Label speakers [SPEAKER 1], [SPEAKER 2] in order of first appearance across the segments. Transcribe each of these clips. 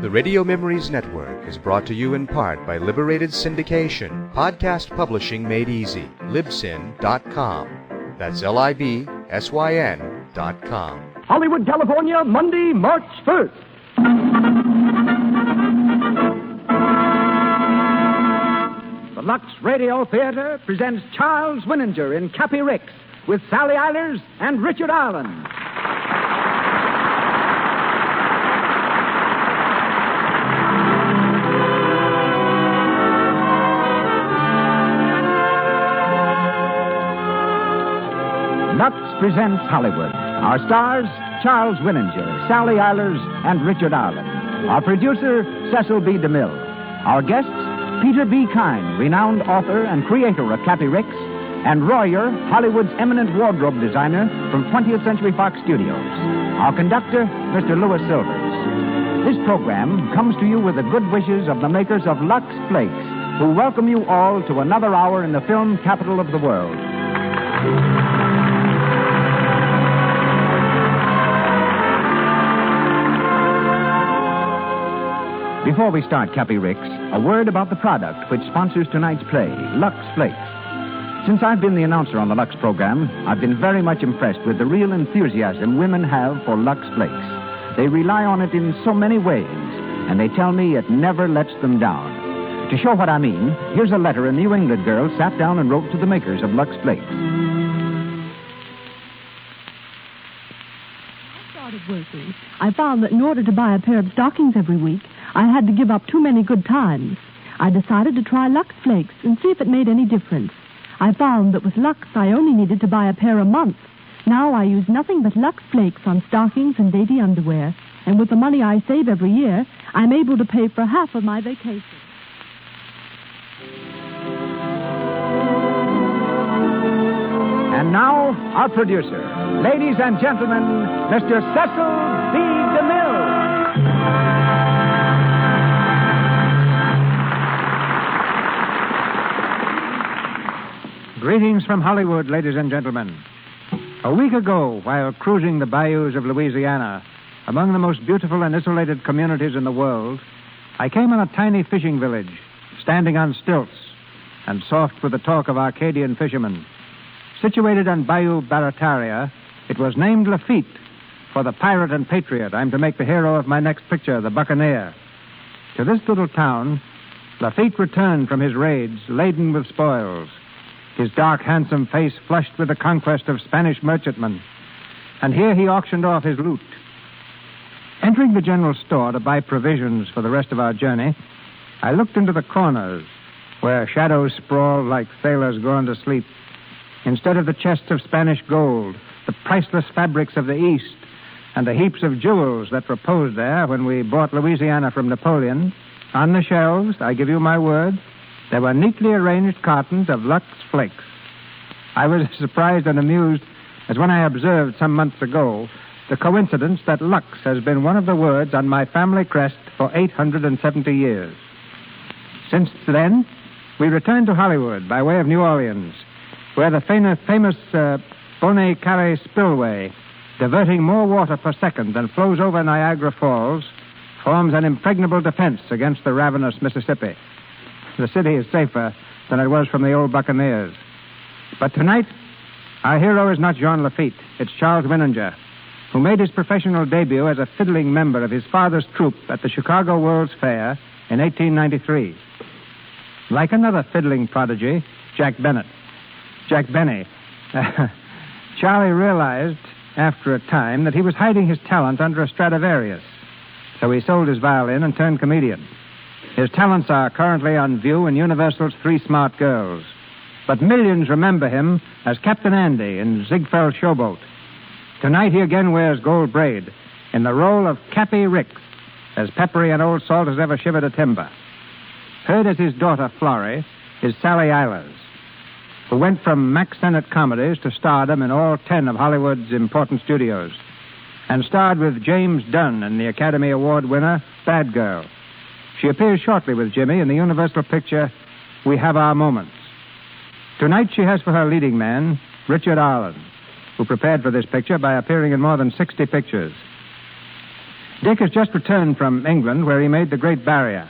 [SPEAKER 1] The Radio Memories Network is brought to you in part by Liberated Syndication, podcast publishing made easy, libsyn.com. That's LIBSYN.com.
[SPEAKER 2] Hollywood, California, Monday, March 1st. The Lux Radio Theater presents Charles Winninger in Cappy Ricks with Sally Eilers and Richard Allen. Lux presents Hollywood. Our stars, Charles Winninger, Sally Eilers, and Richard Allen. Our producer, Cecil B. DeMille. Our guests, Peter B. Kyne, renowned author and creator of Cappy Ricks, and Royer, Hollywood's eminent wardrobe designer from 20th Century Fox Studios. Our conductor, Mr. Louis Silvers. This program comes to you with the good wishes of the makers of Lux Flakes, who welcome you all to another hour in the film capital of the world. Before we start Cappy Ricks, a word about the product which sponsors tonight's play, Lux Flakes. Since I've been the announcer on the Lux program, I've been very much impressed with the real enthusiasm women have for Lux Flakes. They rely on it in so many ways, and they tell me it never lets them down. To show what I mean, here's a letter a New England girl sat down and wrote to the makers of Lux Flakes.
[SPEAKER 3] I started working. I found that in order to buy a pair of stockings every week, I had to give up too many good times. I decided to try Lux Flakes and see if it made any difference. I found that with Lux, I only needed to buy a pair a month. Now I use nothing but Lux Flakes on stockings and dainty underwear. And with the money I save every year, I'm able to pay for half of my vacation.
[SPEAKER 2] And now, our producer. Ladies and gentlemen, Mr. Cecil B. DeMille.
[SPEAKER 4] Greetings from Hollywood, ladies and gentlemen. A week ago, while cruising the bayous of Louisiana, among the most beautiful and isolated communities in the world, I came on a tiny fishing village, standing on stilts and soft with the talk of Arcadian fishermen. Situated on Bayou Barataria, it was named Lafitte, for the pirate and patriot I'm to make the hero of my next picture, the Buccaneer. To this little town, Lafitte returned from his raids laden with spoils, his dark, handsome face flushed with the conquest of Spanish merchantmen. And here he auctioned off his loot. Entering the general store to buy provisions for the rest of our journey, I looked into the corners where shadows sprawled like sailors gone to sleep. Instead of the chests of Spanish gold, the priceless fabrics of the East, and the heaps of jewels that reposed there when we bought Louisiana from Napoleon, on the shelves, I give you my word, there were neatly arranged cartons of Lux Flakes. I was as surprised and amused as when I observed some months ago the coincidence that Lux has been one of the words on my family crest for 870 years. Since then, we returned to Hollywood by way of New Orleans, where the famous Bonnet Carré Spillway, diverting more water per second than flows over Niagara Falls, forms an impregnable defense against the ravenous Mississippi. The city is safer than it was from the old buccaneers. But tonight, our hero is not Jean Lafitte. It's Charles Winninger, who made his professional debut as a fiddling member of his father's troupe at the Chicago World's Fair in 1893. Like another fiddling prodigy, Jack Benny, Charlie realized after a time that he was hiding his talent under a Stradivarius. So he sold his violin and turned comedian. His talents are currently on view in Universal's Three Smart Girls. But millions remember him as Captain Andy in Ziegfeld Showboat. Tonight he again wears gold braid in the role of Cappy Ricks, as peppery and old salt as ever shivered a timber. Heard as his daughter, Florrie, is Sally Eilers, who went from Mack Sennett comedies to stardom in all 10 of Hollywood's important studios, and starred with James Dunn in the Academy Award winner, Bad Girl. She appears shortly with Jimmy in the Universal picture, We Have Our Moments. Tonight she has for her leading man, Richard Allen, who prepared for this picture by appearing in more than 60 pictures. Dick has just returned from England, where he made the Great Barrier.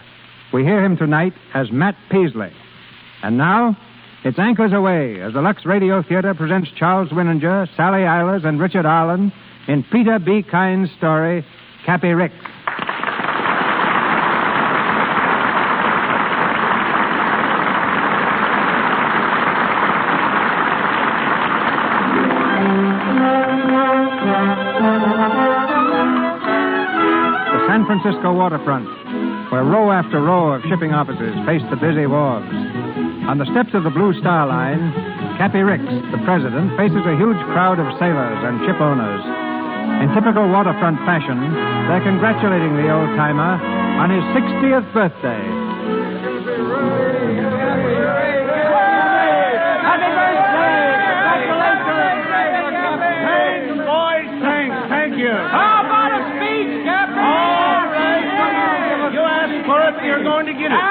[SPEAKER 4] We hear him tonight as Matt Peasley. And now, it's Anchors Away as the Lux Radio Theater presents Charles Winninger, Sally Eilers, and Richard Arlen in Peter B. Kyne's story, Cappy Ricks. San Francisco waterfront, where row after row of shipping offices face the busy wharves. On the steps of the Blue Star Line, Cappy Ricks, the president, faces a huge crowd of sailors and ship owners. In typical waterfront fashion, they're congratulating the old-timer on his 60th birthday.
[SPEAKER 5] Happy birthday! Congratulations! Thanks, boys. Thank you. How about a speech, Captain? All right. You asked for it, you're going to get it.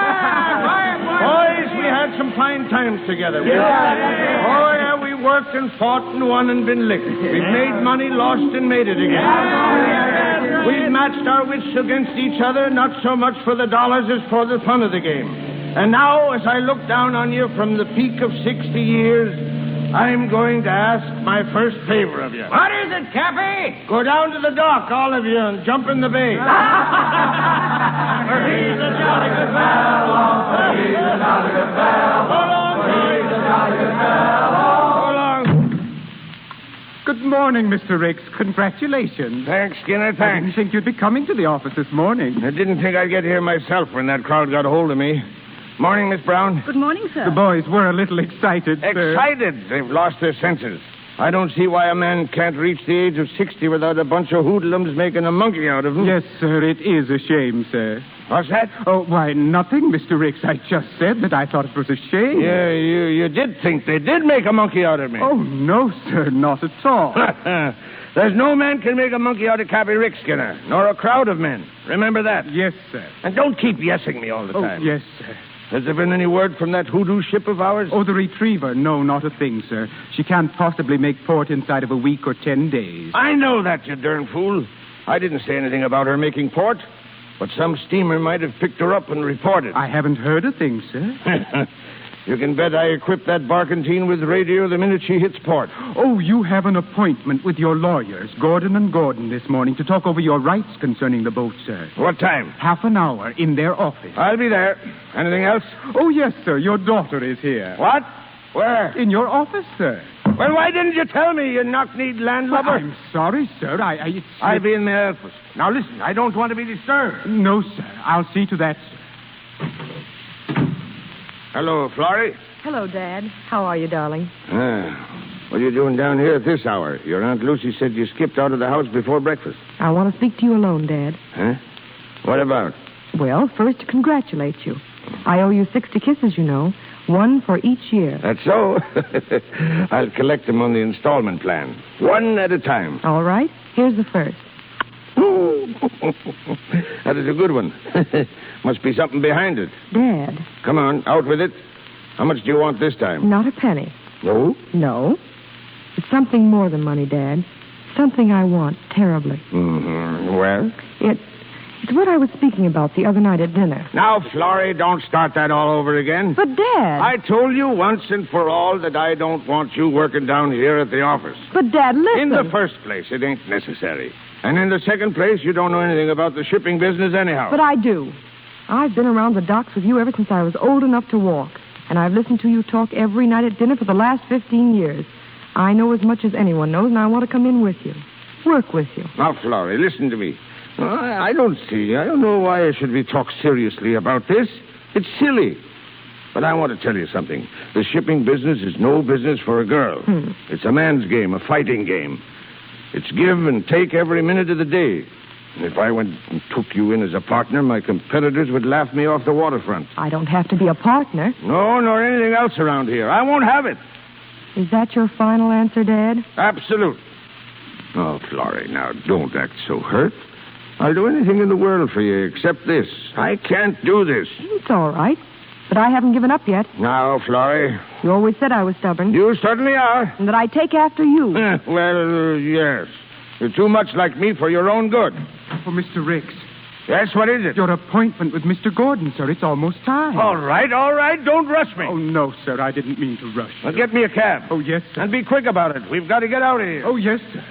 [SPEAKER 5] Boys, we had some fine times together. Oh, yeah, we worked and fought and won and been licked. We've made money, lost, and made it again. We've matched our wits against each other, not so much for the dollars as for the fun of the game. And now, as I look down on you from the peak of 60 years, I'm going to ask my first favor of you.
[SPEAKER 6] What is it, Cappy?
[SPEAKER 5] Go down to the dock, all of you, and jump in the bay.
[SPEAKER 6] He's a jolly good fellow. He's a jolly good fellow. He's a jolly good fellow.
[SPEAKER 7] Good morning, Mr. Ricks. Congratulations.
[SPEAKER 5] Thanks, Skinner,
[SPEAKER 7] I
[SPEAKER 5] thanks.
[SPEAKER 7] didn't think you'd be coming to the office this morning.
[SPEAKER 5] I didn't think I'd get here myself when that crowd got a hold of me. Morning, Miss Brown.
[SPEAKER 3] Good morning, sir.
[SPEAKER 7] The boys were a little excited, sir.
[SPEAKER 5] Excited. They've lost their senses. I don't see why a man can't reach the age of 60 without a bunch of hoodlums making a monkey out of him.
[SPEAKER 7] Yes, sir, it is a shame, sir.
[SPEAKER 5] What's that?
[SPEAKER 7] Oh, why, nothing, Mr. Ricks. I just said that I thought it was a shame.
[SPEAKER 5] Yeah, you did think they did make a monkey out of me.
[SPEAKER 7] Oh, no, sir, not at all.
[SPEAKER 5] There's no man can make a monkey out of Cappy Ricks, Skinner, nor a crowd of men. Remember that.
[SPEAKER 7] Yes, sir.
[SPEAKER 5] And don't keep yesing me all the time.
[SPEAKER 7] Oh, yes, sir.
[SPEAKER 5] Has there been any word from that hoodoo ship of ours?
[SPEAKER 7] Oh, the retriever. No, not a thing, sir. She can't possibly make port inside of a week or 10 days.
[SPEAKER 5] I know that, you darn fool. I didn't say anything about her making port, but some steamer might have picked her up and reported.
[SPEAKER 7] I haven't heard a thing, sir.
[SPEAKER 5] You can bet I equipped that barkentine with radio the minute she hits port.
[SPEAKER 7] Oh, you have an appointment with your lawyers, Gordon and Gordon, this morning to talk over your rights concerning the boat, sir.
[SPEAKER 5] What time?
[SPEAKER 7] Half an hour in their office.
[SPEAKER 5] I'll be there. Anything else?
[SPEAKER 7] Oh, yes, sir. Your daughter is here.
[SPEAKER 5] What? Where?
[SPEAKER 7] In your office, sir.
[SPEAKER 5] Well, why didn't you tell me, you knock-kneed landlubber?
[SPEAKER 7] I'm sorry, sir.
[SPEAKER 5] I'll be in the office. Now, listen, I don't want to be disturbed.
[SPEAKER 7] No, sir. I'll see to that, sir.
[SPEAKER 5] Hello, Florrie.
[SPEAKER 3] Hello, Dad. How are you, darling?
[SPEAKER 5] What are you doing down here at this hour? Your Aunt Lucy said you skipped out of the house before breakfast.
[SPEAKER 3] I want to speak to you alone, Dad.
[SPEAKER 5] Huh? What about?
[SPEAKER 3] Well, first to congratulate you. I owe you 60 kisses, you know. One for each year.
[SPEAKER 5] That's so. I'll collect them on the installment plan. One at a time.
[SPEAKER 3] All right. Here's the first.
[SPEAKER 5] That is a good one. Must be something behind it.
[SPEAKER 3] Dad.
[SPEAKER 5] Come on, out with it. How much do you want this time?
[SPEAKER 3] Not a penny.
[SPEAKER 5] No?
[SPEAKER 3] No. It's something more than money, Dad. Something I want terribly.
[SPEAKER 5] Mm-hmm. Well?
[SPEAKER 3] It's what I was speaking about the other night at dinner.
[SPEAKER 5] Now, Florrie, don't start that all over again.
[SPEAKER 3] But, Dad...
[SPEAKER 5] I told you once and for all that I don't want you working down here at the office.
[SPEAKER 3] But, Dad, listen...
[SPEAKER 5] In the first place, it ain't necessary. And in the second place, you don't know anything about the shipping business anyhow.
[SPEAKER 3] But I do. I've been around the docks with you ever since I was old enough to walk. And I've listened to you talk every night at dinner for the last 15 years. I know as much as anyone knows, and I want to come in with you. Work with you.
[SPEAKER 5] Now, Florrie, listen to me. I don't know why I should be talked seriously about this. It's silly. But I want to tell you something. The shipping business is no business for a girl. It's a man's game, a fighting game. It's give and take every minute of the day. And if I went and took you in as a partner, my competitors would laugh me off the waterfront.
[SPEAKER 3] I don't have to be a partner.
[SPEAKER 5] No, nor anything else around here. I won't have it.
[SPEAKER 3] Is that your final answer, Dad?
[SPEAKER 5] Absolute. Oh, Florrie, now, don't act so hurt. I'll do anything in the world for you except this. I can't do this.
[SPEAKER 3] It's all right. But I haven't given up yet.
[SPEAKER 5] Now, Florrie.
[SPEAKER 3] You always said I was stubborn.
[SPEAKER 5] You certainly are.
[SPEAKER 3] And that I'd take after you.
[SPEAKER 5] Well, yes. You're too much like me for your own good.
[SPEAKER 7] Oh, Mr. Ricks.
[SPEAKER 5] Yes, what is it?
[SPEAKER 7] Your appointment with Mr. Gordon, sir. It's almost time.
[SPEAKER 5] All right. Don't rush me.
[SPEAKER 7] Oh, no, sir. I didn't mean to rush.
[SPEAKER 5] Well, get me a cab.
[SPEAKER 7] Oh, yes, sir.
[SPEAKER 5] And be quick about it. We've got to get out of here.
[SPEAKER 7] Oh, yes, sir.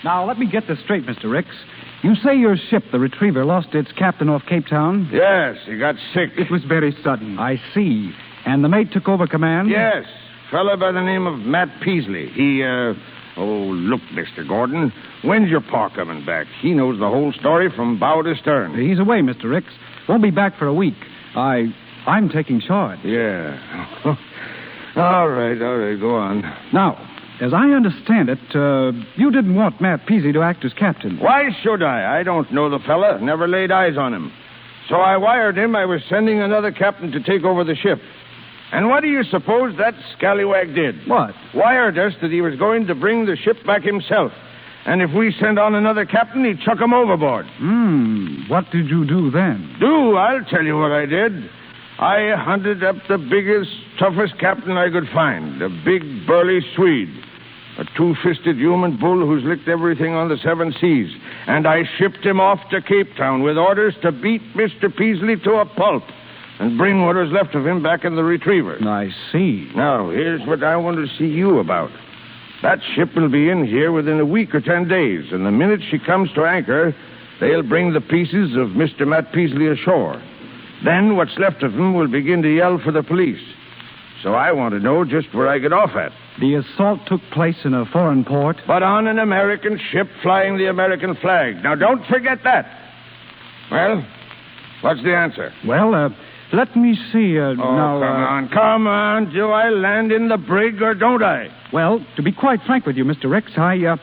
[SPEAKER 4] Now, let me get this straight, Mr. Ricks. You say your ship, the Retriever, lost its captain off Cape Town?
[SPEAKER 5] Yes, he got sick.
[SPEAKER 7] It was very sudden.
[SPEAKER 4] I see. And the mate took over command?
[SPEAKER 5] Yes, fella by the name of Matt Peasley. Look, Mr. Gordon, when's your pa coming back? He knows the whole story from bow to stern.
[SPEAKER 4] He's away, Mr. Ricks. Won't be back for a week. I'm taking charge.
[SPEAKER 5] Yeah. All right, go on.
[SPEAKER 4] Now, as I understand it, you didn't want Matt Peasley to act as captain.
[SPEAKER 5] Why should I? I don't know the fella. Never laid eyes on him. So I wired him I was sending another captain to take over the ship. And what do you suppose that scallywag did?
[SPEAKER 4] What?
[SPEAKER 5] Wired us that he was going to bring the ship back himself. And if we sent on another captain, he'd chuck him overboard.
[SPEAKER 4] What did you do then?
[SPEAKER 5] I'll tell you what I did. I hunted up the biggest, toughest captain I could find. A big, burly Swede. A two-fisted human bull who's licked everything on the seven seas. And I shipped him off to Cape Town with orders to beat Mr. Peasley to a pulp and bring what was left of him back in the Retriever.
[SPEAKER 4] I see.
[SPEAKER 5] Now, here's what I want to see you about. That ship will be in here within a week or 10 days, and the minute she comes to anchor, they'll bring the pieces of Mr. Matt Peasley ashore. Then what's left of him will begin to yell for the police. So I want to know just where I get off at.
[SPEAKER 4] The assault took place in a foreign port?
[SPEAKER 5] But on an American ship flying the American flag. Now, don't forget that. Well, what's the answer?
[SPEAKER 4] Well, let me see.
[SPEAKER 5] Come on. Do I land in the brig or don't I?
[SPEAKER 4] Well, to be quite frank with you, Mr. Ricks, I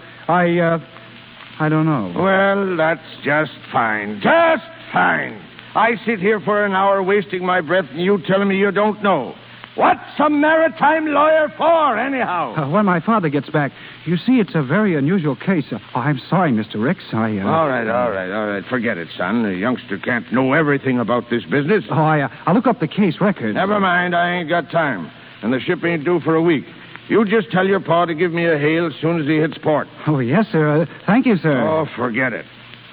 [SPEAKER 4] don't know.
[SPEAKER 5] Well, that's just fine. Just fine. I sit here for an hour wasting my breath and you telling me you don't know. What's a maritime lawyer for, anyhow?
[SPEAKER 4] When my father gets back. You see, it's a very unusual case. I'm sorry, Mr. Ricks. All
[SPEAKER 5] right. Forget it, son. A youngster can't know everything about this business.
[SPEAKER 4] I'll look up the case record.
[SPEAKER 5] Never mind. I ain't got time. And the ship ain't due for a week. You just tell your pa to give me a hail as soon as he hits port.
[SPEAKER 4] Oh, yes, sir. Thank you, sir.
[SPEAKER 5] Oh, forget it.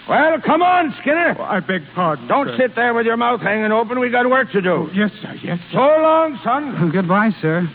[SPEAKER 5] Well, come on, Skinner.
[SPEAKER 7] Oh, I beg pardon,
[SPEAKER 5] Don't
[SPEAKER 7] sir.
[SPEAKER 5] sit there with your mouth hanging open. We got work to do.
[SPEAKER 7] Oh, yes, sir. Yes, sir.
[SPEAKER 5] So long, son.
[SPEAKER 4] Goodbye, sir.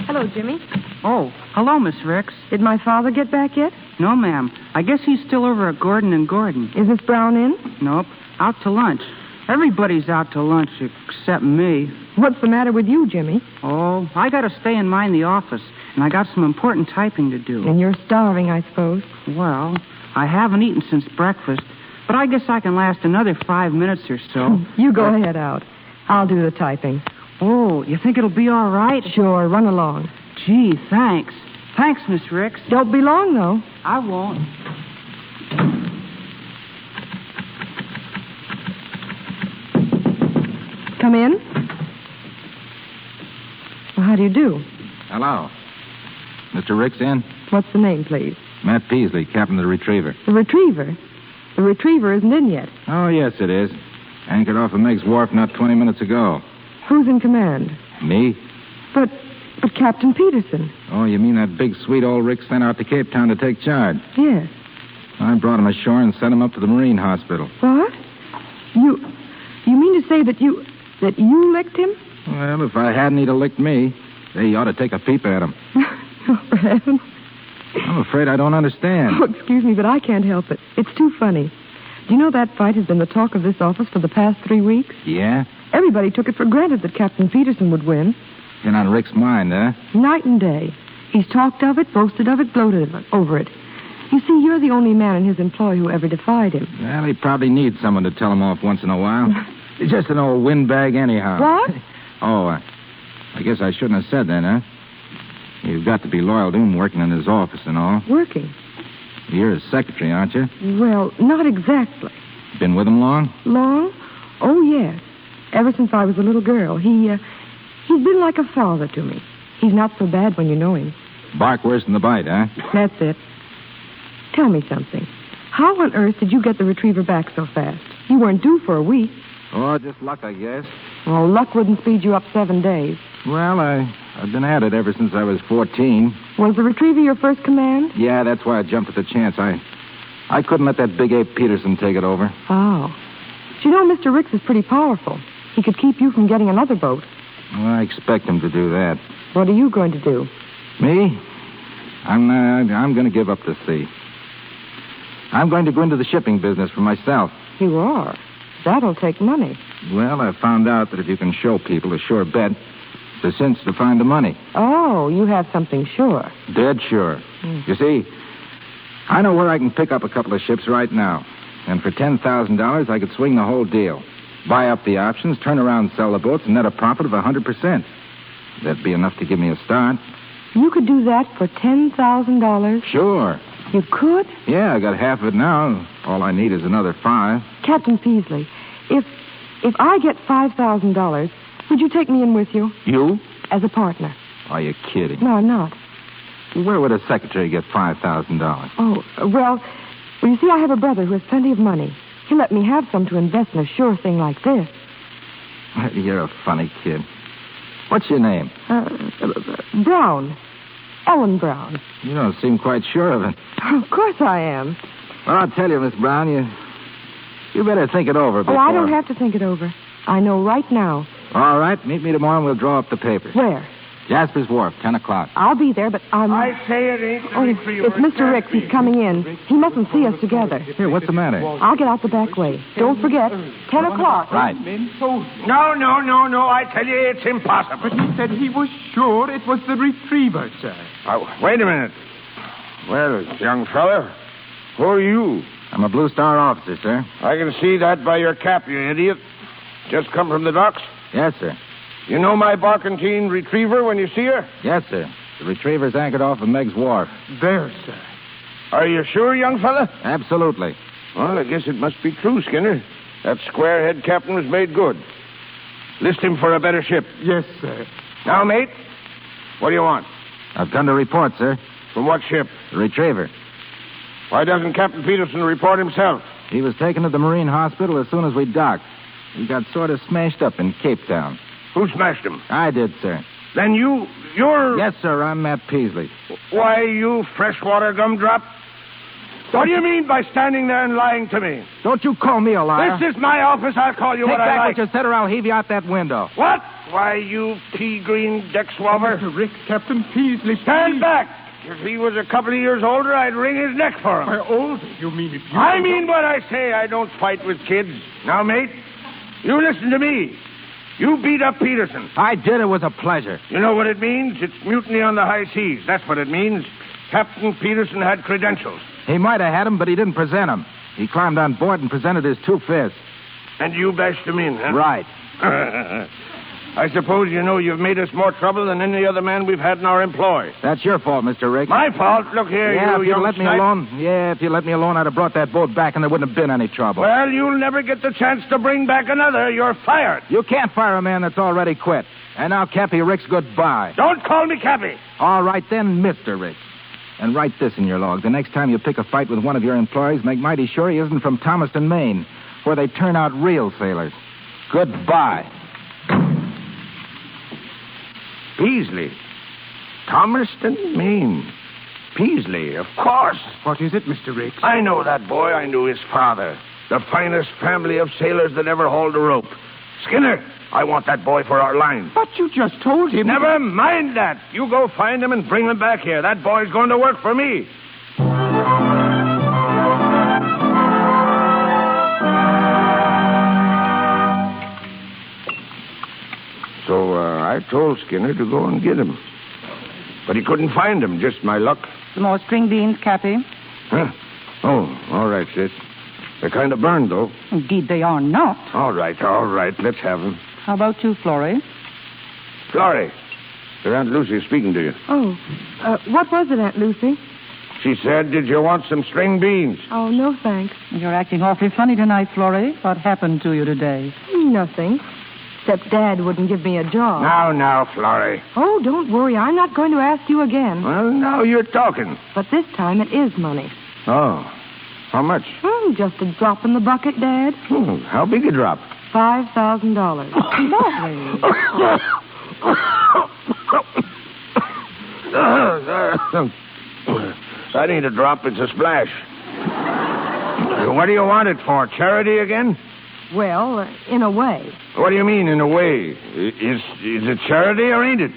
[SPEAKER 8] Hello, Jimmy.
[SPEAKER 9] Oh, hello, Miss Ricks.
[SPEAKER 8] Did my father get back yet?
[SPEAKER 9] No, ma'am. I guess he's still over at Gordon and Gordon.
[SPEAKER 8] Is Miss Brown in?
[SPEAKER 9] Nope. Out to lunch. Everybody's out to lunch except me.
[SPEAKER 8] What's the matter with you, Jimmy?
[SPEAKER 9] Oh, I got to stay and mind the office, and I got some important typing to do.
[SPEAKER 8] And you're starving, I suppose.
[SPEAKER 9] Well, I haven't eaten since breakfast, but I guess I can last another 5 minutes or so.
[SPEAKER 8] You go ahead out. I'll do the typing.
[SPEAKER 9] Oh, you think it'll be all right?
[SPEAKER 8] Sure, run along.
[SPEAKER 9] Gee, thanks. Thanks, Miss Ricks.
[SPEAKER 8] Don't be long, though.
[SPEAKER 9] I won't.
[SPEAKER 8] Come in. Well, how do you do?
[SPEAKER 10] Hello. Mr. Ricks in?
[SPEAKER 8] What's the name, please?
[SPEAKER 10] Matt Peasley, captain of the Retriever.
[SPEAKER 8] The Retriever? The Retriever isn't in yet.
[SPEAKER 10] Oh, yes, it is. Anchored off of Meg's Wharf not 20 minutes ago.
[SPEAKER 8] Who's in command?
[SPEAKER 10] Me?
[SPEAKER 8] But Captain Peterson.
[SPEAKER 10] Oh, you mean that big, sweet old Rick sent out to Cape Town to take charge?
[SPEAKER 8] Yes.
[SPEAKER 10] I brought him ashore and sent him up to the Marine Hospital.
[SPEAKER 8] What? You mean to say that you licked him?
[SPEAKER 10] Well, if I hadn't, he'd have licked me. They ought to take a peep at him.
[SPEAKER 8] Oh, for heaven.
[SPEAKER 10] I'm afraid I don't understand.
[SPEAKER 8] Oh, excuse me, but I can't help it. It's too funny. Do you know that fight has been the talk of this office for the past 3 weeks?
[SPEAKER 10] Yeah?
[SPEAKER 8] Everybody took it for granted that Captain Peterson would win.
[SPEAKER 10] Been on Rick's mind, huh?
[SPEAKER 8] Night and day. He's talked of it, boasted of it, gloated over it. You see, you're the only man in his employ who ever defied him.
[SPEAKER 10] Well, he probably needs someone to tell him off once in a while. He's just an old windbag anyhow.
[SPEAKER 8] What?
[SPEAKER 10] Oh, I guess I shouldn't have said that, huh? You've got to be loyal to him working in his office and all.
[SPEAKER 8] Working?
[SPEAKER 10] You're his secretary, aren't you?
[SPEAKER 8] Well, not exactly.
[SPEAKER 10] Been with him long?
[SPEAKER 8] Long? Oh, yes. ever since I was a little girl. He's been like a father to me. He's not so bad when you know him.
[SPEAKER 10] Bark worse than the bite, huh?
[SPEAKER 8] That's it. Tell me something. How on earth did you get the retriever back so fast? You weren't due for a week.
[SPEAKER 10] Oh, just luck, I guess.
[SPEAKER 8] Well, luck wouldn't speed you up 7 days.
[SPEAKER 10] Well, I've been at it ever since I was 14.
[SPEAKER 8] Was the retriever your first command?
[SPEAKER 10] Yeah, that's why I jumped at the chance. I couldn't let that big ape Peterson take it over.
[SPEAKER 8] Oh. But you know, Mr. Ricks is pretty powerful. He could keep you from getting another boat.
[SPEAKER 10] Well, I expect him to do that.
[SPEAKER 8] What are you going to do?
[SPEAKER 10] Me? I'm going to give up the sea. I'm going to go into the shipping business for myself.
[SPEAKER 8] You are? That'll take money.
[SPEAKER 10] Well, I found out that if you can show people a sure bet, it's a cinch to find the money.
[SPEAKER 8] Oh, you have something sure.
[SPEAKER 10] Dead sure. You see, I know where I can pick up a couple of ships right now. And for $10,000, I could swing the whole deal. Buy up the options, turn around, sell the boats, and net a profit of 100%. That'd be enough to give me a start.
[SPEAKER 8] You could do that for $10,000?
[SPEAKER 10] Sure.
[SPEAKER 8] You could?
[SPEAKER 10] Yeah, I got half of it now. All I need is another 5.
[SPEAKER 8] Captain Peasley, if I get $5,000, would you take me in with you?
[SPEAKER 10] You?
[SPEAKER 8] As a partner.
[SPEAKER 10] Are you kidding?
[SPEAKER 8] No, I'm not.
[SPEAKER 10] Where would a secretary get $5,000?
[SPEAKER 8] Oh, well, you see, I have a brother who has plenty of money. He'll let me have some to invest in a sure thing like this.
[SPEAKER 10] You're a funny kid. What's your name?
[SPEAKER 8] Brown. Ellen Brown.
[SPEAKER 10] You don't seem quite sure of it.
[SPEAKER 8] Of course I am.
[SPEAKER 10] Well, I'll tell you, Miss Brown, you better think it over before...
[SPEAKER 8] Oh, I don't have to think it over. I know right now.
[SPEAKER 10] All right, meet me tomorrow and we'll draw up the papers.
[SPEAKER 8] Where?
[SPEAKER 10] Jasper's Wharf, 10 o'clock.
[SPEAKER 8] I'll be there, but I'm...
[SPEAKER 5] I say it ain't
[SPEAKER 8] Oh,
[SPEAKER 5] for you.
[SPEAKER 8] it's Mr. Ricks. He's coming in. He mustn't see us together.
[SPEAKER 10] Here, what's the matter?
[SPEAKER 8] I'll get out the back way. Don't forget, 10 o'clock.
[SPEAKER 10] Right.
[SPEAKER 5] No. I tell you, it's impossible.
[SPEAKER 7] But he said he was sure it was the retriever, sir.
[SPEAKER 5] Oh, wait a minute. Well, young fella, who are you?
[SPEAKER 10] I'm a Blue Star officer, sir.
[SPEAKER 5] I can see that by your cap, you idiot. Just come from the docks?
[SPEAKER 10] Yes, sir.
[SPEAKER 5] You know my barkentine retriever when you see her?
[SPEAKER 10] Yes, sir. The retriever's anchored off of Meg's Wharf.
[SPEAKER 7] There, sir.
[SPEAKER 5] Are you sure, young fella?
[SPEAKER 10] Absolutely.
[SPEAKER 5] Well, I guess it must be true, Skinner. That square-head captain was made good. List him for a better ship.
[SPEAKER 7] Yes, sir.
[SPEAKER 5] Now, mate, what do you want?
[SPEAKER 10] I've come to report, sir.
[SPEAKER 5] From what ship?
[SPEAKER 10] The retriever.
[SPEAKER 5] Why doesn't Captain Peterson report himself?
[SPEAKER 10] He was taken to the Marine Hospital as soon as we docked. He got sort of smashed up in Cape Town.
[SPEAKER 5] Who smashed him?
[SPEAKER 10] I did, sir.
[SPEAKER 5] Then you're...
[SPEAKER 10] Yes, sir, I'm Matt Peasley.
[SPEAKER 5] Why, you freshwater gumdrop? What do you mean by standing there and lying to me?
[SPEAKER 10] Don't you call me a liar.
[SPEAKER 5] This is my office. I'll call you
[SPEAKER 10] Take
[SPEAKER 5] what I
[SPEAKER 10] back
[SPEAKER 5] like.
[SPEAKER 10] what you said or I'll heave you out that window.
[SPEAKER 5] What? Why, you pea-green deck swabber.
[SPEAKER 7] Mr. Ricks, Captain Peasley,
[SPEAKER 5] Stand
[SPEAKER 7] please.
[SPEAKER 5] back. If he was a couple of years older, I'd wring his neck for him.
[SPEAKER 7] Why, older? You mean if you...
[SPEAKER 5] I mean what I say. I don't fight with kids. Now, mate, you listen to me. You beat up Peterson.
[SPEAKER 10] I did. It was a pleasure.
[SPEAKER 5] You know what it means? It's mutiny on the high seas. That's what it means. Captain Peterson had credentials.
[SPEAKER 10] He might have had them, but he didn't present them. He climbed on board and presented his 2 fists.
[SPEAKER 5] And you bashed him in, huh?
[SPEAKER 10] Right.
[SPEAKER 5] I suppose you know you've made us more trouble than any other man we've had in our employ.
[SPEAKER 10] That's your fault, Mr. Ricks.
[SPEAKER 5] My fault? Look here,
[SPEAKER 10] Yeah,
[SPEAKER 5] you
[SPEAKER 10] if you'd
[SPEAKER 5] young
[SPEAKER 10] let me
[SPEAKER 5] snipe.
[SPEAKER 10] alone. Yeah, if you let me alone, I'd have brought that boat back and there wouldn't have been any trouble.
[SPEAKER 5] Well, you'll never get the chance to bring back another. You're fired.
[SPEAKER 10] You can't fire a man that's already quit. And now, Cappy Ricks, goodbye.
[SPEAKER 5] Don't call me Cappy.
[SPEAKER 10] All right, then, Mr. Ricks. And write this in your log. The next time you pick a fight with one of your employees, make mighty sure he isn't from Thomaston, Maine, where they turn out real sailors. Goodbye.
[SPEAKER 5] Peasley. Thomaston, Maine. Peasley, of course.
[SPEAKER 7] What is it, Mr. Ricks?
[SPEAKER 5] I know that boy. I knew his father. The finest family of sailors that ever hauled a rope. Skinner, I want that boy for our line.
[SPEAKER 7] But you just told him...
[SPEAKER 5] Never mind that. You go find him and bring him back here. That boy's going to work for me. So I told Skinner to go and get him. But he couldn't find him, just my luck.
[SPEAKER 11] Some more string beans, Cappy?
[SPEAKER 5] Huh? Oh, all right, sis. They're kind of burned, though.
[SPEAKER 11] Indeed, they are not.
[SPEAKER 5] All right. Let's have them.
[SPEAKER 11] How about you, Florrie?
[SPEAKER 5] Florrie, your Aunt Lucy is speaking to you.
[SPEAKER 8] Oh, what was it, Aunt Lucy?
[SPEAKER 5] She said, did you want some string beans?
[SPEAKER 8] Oh, no, thanks.
[SPEAKER 11] You're acting awfully funny tonight, Florrie. What happened to you today?
[SPEAKER 8] Nothing. Except Dad wouldn't give me a job.
[SPEAKER 6] Now, Florrie.
[SPEAKER 8] Oh, don't worry. I'm not going to ask you again.
[SPEAKER 6] Well, now you're talking.
[SPEAKER 8] But this time it is money.
[SPEAKER 6] Oh. How much?
[SPEAKER 8] Just a drop in the bucket, Dad.
[SPEAKER 6] How big a drop?
[SPEAKER 8] $5,000. Lovely.
[SPEAKER 6] That ain't a drop, it's a splash. What do you want it for? Charity again?
[SPEAKER 8] Well, in a way.
[SPEAKER 6] What do you mean, in a way? Is it charity or ain't it?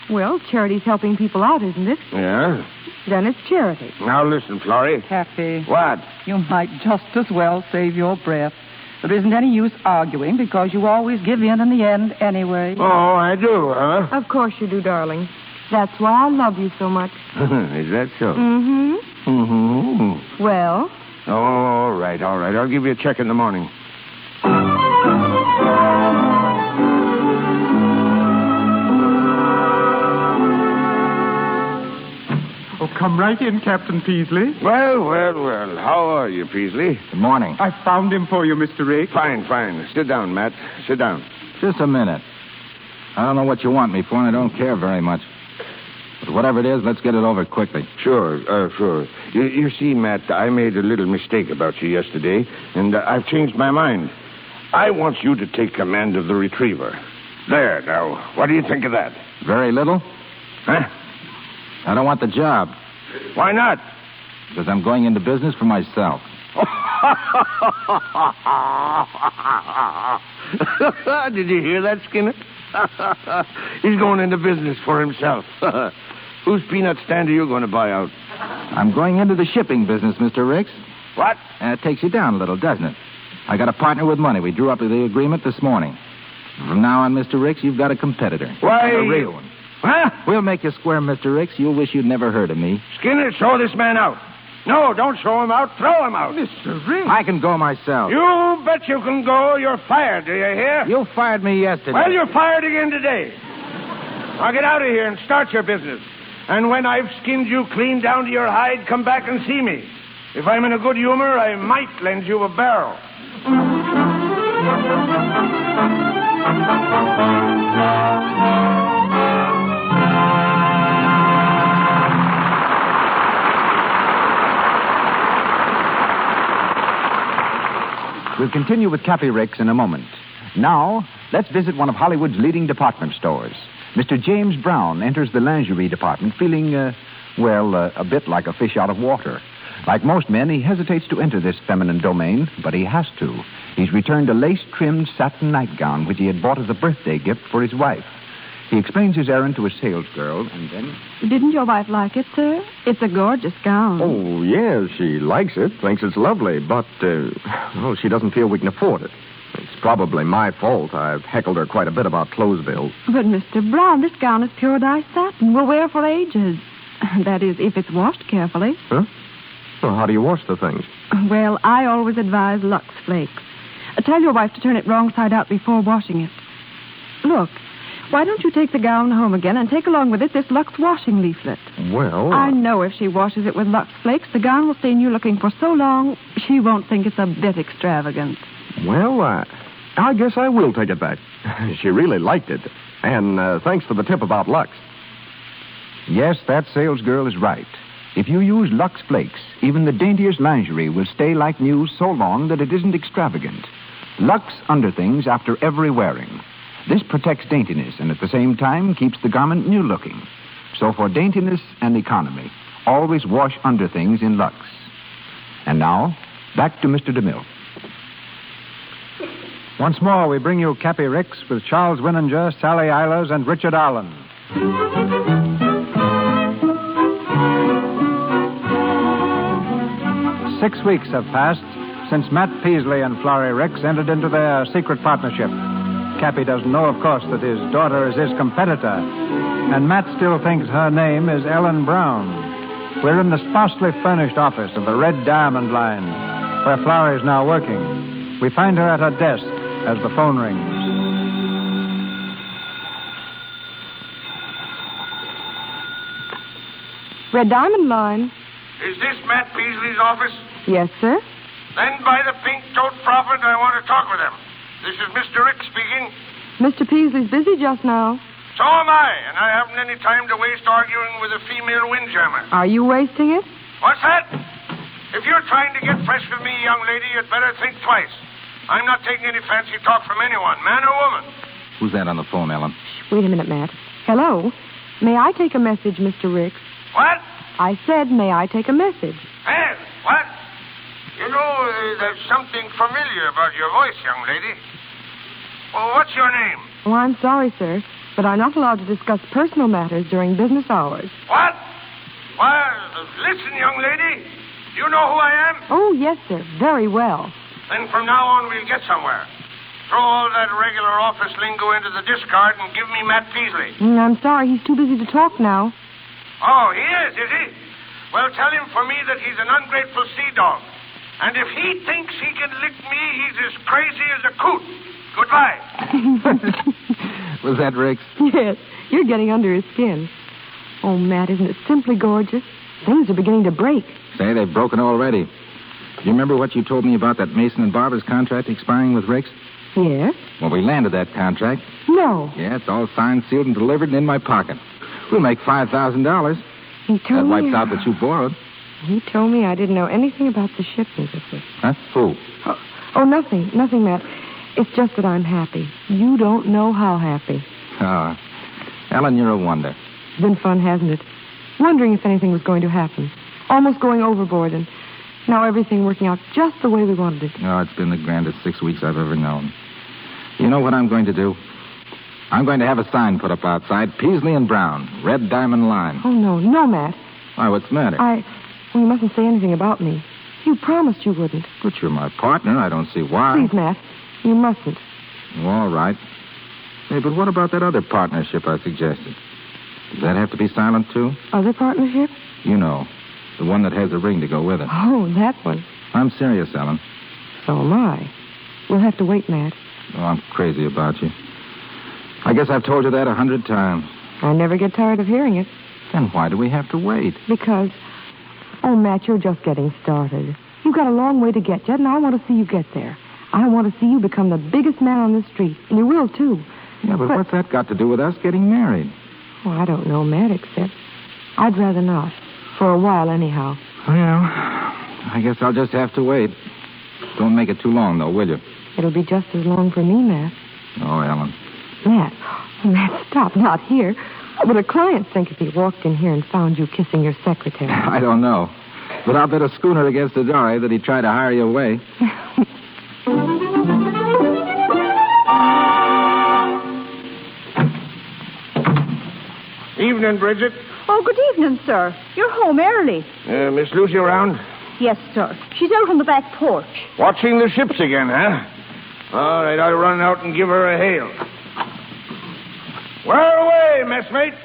[SPEAKER 8] Well, charity's helping people out, isn't it?
[SPEAKER 6] Yeah.
[SPEAKER 8] Then it's charity.
[SPEAKER 6] Now listen, Florrie.
[SPEAKER 11] Cappy.
[SPEAKER 6] What?
[SPEAKER 11] You might just as well save your breath. There isn't any use arguing because you always give in the end anyway.
[SPEAKER 6] Oh, I do, huh?
[SPEAKER 8] Of course you do, darling. That's why I love you so much.
[SPEAKER 6] Is that so?
[SPEAKER 8] Mm-hmm.
[SPEAKER 6] Mm-hmm.
[SPEAKER 8] Well?
[SPEAKER 6] Oh, all right. I'll give you a check in the morning.
[SPEAKER 7] Oh, come right in, Captain Peasley.
[SPEAKER 6] Well. How are you, Peasley?
[SPEAKER 10] Good morning.
[SPEAKER 7] I found him for you, Mr. Rake.
[SPEAKER 6] Fine. Sit down, Matt. Sit down.
[SPEAKER 10] Just a minute. I don't know what you want me for, and I don't care very much. But whatever it is, let's get it over quickly.
[SPEAKER 6] Sure. You see, Matt, I made a little mistake about you yesterday, and I've changed my mind. I want you to take command of the Retriever. There, now, what do you think of that?
[SPEAKER 10] Very little?
[SPEAKER 6] Huh?
[SPEAKER 10] I don't want the job.
[SPEAKER 6] Why not?
[SPEAKER 10] Because I'm going into business for myself.
[SPEAKER 6] Did you hear that, Skinner? He's going into business for himself. Whose peanut stand are you going to buy out?
[SPEAKER 10] I'm going into the shipping business, Mr. Ricks.
[SPEAKER 6] What?
[SPEAKER 10] It takes you down a little, doesn't it? I got a partner with money. We drew up the agreement this morning. From now on, Mr. Ricks, you've got a competitor.
[SPEAKER 6] Why?
[SPEAKER 10] A real one.
[SPEAKER 6] Huh?
[SPEAKER 10] We'll make you square, Mr. Ricks. You'll wish you'd never heard of me.
[SPEAKER 6] Skinner, show this man out. No, don't show him out. Throw him out.
[SPEAKER 7] Mr. Ricks.
[SPEAKER 10] I can go myself.
[SPEAKER 6] You bet you can go. You're fired, do you hear?
[SPEAKER 10] You fired me yesterday.
[SPEAKER 6] Well, you're fired again today. Now get out of here and start your business. And when I've skinned you clean down to your hide, come back and see me. If I'm in a good humor, I might lend you a barrel.
[SPEAKER 2] We'll continue with Cappy Ricks in a moment. Now, let's visit one of Hollywood's leading department stores. Mr. James Brown enters the lingerie department feeling, a bit like a fish out of water. Like most men, he hesitates to enter this feminine domain, but he has to. He's returned a lace-trimmed satin nightgown which he had bought as a birthday gift for his wife. He explains his errand to a salesgirl, and then...
[SPEAKER 3] Didn't your wife like it, sir? It's a gorgeous gown.
[SPEAKER 12] Oh, yes, she likes it, thinks it's lovely, but, she doesn't feel we can afford it. It's probably my fault. I've heckled her quite a bit about clothes bills.
[SPEAKER 3] But, Mr. Brown, this gown is pure dye satin. Will wear for ages. That is, if it's washed carefully.
[SPEAKER 12] Huh? Well, how do you wash the things?
[SPEAKER 3] Well, I always advise Lux Flakes. Tell your wife to turn it wrong side out before washing it. Look, why don't you take the gown home again and take along with it this Lux washing leaflet?
[SPEAKER 12] Well...
[SPEAKER 3] I know if she washes it with Lux Flakes, the gown will stay in you looking for so long, she won't think it's a bit extravagant.
[SPEAKER 12] Well, I guess I will take it back. She really liked it. And thanks for the tip about Lux.
[SPEAKER 2] Yes, that salesgirl is right. If you use Lux Flakes, even the daintiest lingerie will stay like new so long that it isn't extravagant. Lux underthings after every wearing. This protects daintiness and at the same time keeps the garment new-looking. So for daintiness and economy, always wash underthings in Lux. And now, back to Mr. DeMille.
[SPEAKER 4] Once more, we bring you Cappy Ricks with Charles Winninger, Sally Eilers, and Richard Arlen. 6 weeks have passed since Matt Peasley and Florrie Ricks entered into their secret partnership. Cappy doesn't know, of course, that his daughter is his competitor, and Matt still thinks her name is Ellen Brown. We're in the sparsely furnished office of the Red Diamond Line, where Florrie is now working. We find her at her desk as the phone rings.
[SPEAKER 8] Red Diamond Line.
[SPEAKER 6] Is this Matt Peasley's office?
[SPEAKER 8] Yes, sir.
[SPEAKER 6] Then by the pink-toed prophet, I want to talk with him. This is Mr. Rick speaking.
[SPEAKER 8] Mr. Peasley's busy just now.
[SPEAKER 6] So am I, and I haven't any time to waste arguing with a female windjammer.
[SPEAKER 8] Are you wasting it?
[SPEAKER 6] What's that? If you're trying to get fresh with me, young lady, you'd better think twice. I'm not taking any fancy talk from anyone, man or woman.
[SPEAKER 10] Who's that on the phone, Ellen?
[SPEAKER 8] Wait a minute, Matt. Hello? May I take a message, Mr. Ricks?
[SPEAKER 6] What?
[SPEAKER 8] I said, may I take a message?
[SPEAKER 6] Hey, what? You know, there's something familiar about your voice, young lady. Well, what's your name?
[SPEAKER 8] Oh, I'm sorry, sir, but I'm not allowed to discuss personal matters during business hours.
[SPEAKER 6] What? Well, listen, young lady. You know who I am?
[SPEAKER 8] Oh, yes, sir. Very well.
[SPEAKER 6] Then from now on, we'll get somewhere. Throw all that regular office lingo into the discard and give me Matt Peasley.
[SPEAKER 8] I'm sorry. He's too busy to talk now.
[SPEAKER 6] Oh, he is he? Well, tell him for me that he's an ungrateful sea dog. And if he thinks he can lick me, he's as crazy as a coot. Goodbye.
[SPEAKER 10] Was that Ricks?
[SPEAKER 8] Yes. You're getting under his skin. Oh, Matt, isn't it simply gorgeous? Things are beginning to break.
[SPEAKER 10] Say, they've broken already. You remember what you told me about that Mason and Barber's contract expiring with Ricks?
[SPEAKER 8] Yes?
[SPEAKER 10] Well, we landed that contract.
[SPEAKER 8] No.
[SPEAKER 10] Yeah, it's all signed, sealed, and delivered and in my pocket. We'll make $5,000.
[SPEAKER 8] He told
[SPEAKER 10] That
[SPEAKER 8] me...
[SPEAKER 10] wipes out what you borrowed.
[SPEAKER 8] He told me I didn't know anything about the shipment of this.
[SPEAKER 10] Huh? Who?
[SPEAKER 8] Oh, nothing. Nothing, Matt. It's just that I'm happy. You don't know how happy.
[SPEAKER 10] Oh. Ellen, you're a wonder.
[SPEAKER 8] It's been fun, hasn't it? Wondering if anything was going to happen. Almost going overboard, and now everything working out just the way we wanted it.
[SPEAKER 10] Oh, it's been the grandest 6 weeks I've ever known. You know what I'm going to do? I'm going to have a sign put up outside, Peasley and Brown, Red Diamond Line.
[SPEAKER 8] Oh, no, Matt.
[SPEAKER 10] Why, what's the matter?
[SPEAKER 8] Well, you mustn't say anything about me. You promised you wouldn't.
[SPEAKER 10] But you're my partner. I don't see why.
[SPEAKER 8] Please, Matt. You mustn't.
[SPEAKER 10] All right. Hey, but what about that other partnership I suggested? Does that have to be silent, too?
[SPEAKER 8] Other partnership?
[SPEAKER 10] You know, the one that has a ring to go with it.
[SPEAKER 8] Oh, that one.
[SPEAKER 10] I'm serious, Ellen.
[SPEAKER 8] So am I. We'll have to wait, Matt.
[SPEAKER 10] Oh, I'm crazy about you. I guess I've told you that 100 times.
[SPEAKER 8] I never get tired of hearing it.
[SPEAKER 10] Then why do we have to wait?
[SPEAKER 8] Because... Oh, Matt, you're just getting started. You've got a long way to get yet, and I want to see you get there. I want to see you become the biggest man on this street. And you will, too.
[SPEAKER 10] Yeah, but what's that got to do with us getting married?
[SPEAKER 8] Well, I don't know, Matt, except I'd rather not. For a while, anyhow.
[SPEAKER 10] Well, I guess I'll just have to wait. Don't make it too long, though, will you?
[SPEAKER 8] It'll be just as long for me, Matt.
[SPEAKER 10] Oh, Ellen.
[SPEAKER 8] Matt, stop. Not here. What would a client think if he walked in here and found you kissing your secretary?
[SPEAKER 10] I don't know. But I'll bet a schooner against the door that he'd try to hire you away.
[SPEAKER 6] Evening, Bridget.
[SPEAKER 13] Oh, good evening, sir. You're home early.
[SPEAKER 6] Miss Lucy around?
[SPEAKER 13] Yes, sir. She's out on the back porch.
[SPEAKER 6] Watching the ships again, huh? All right, I'll run out and give her a hail. Where away, messmate?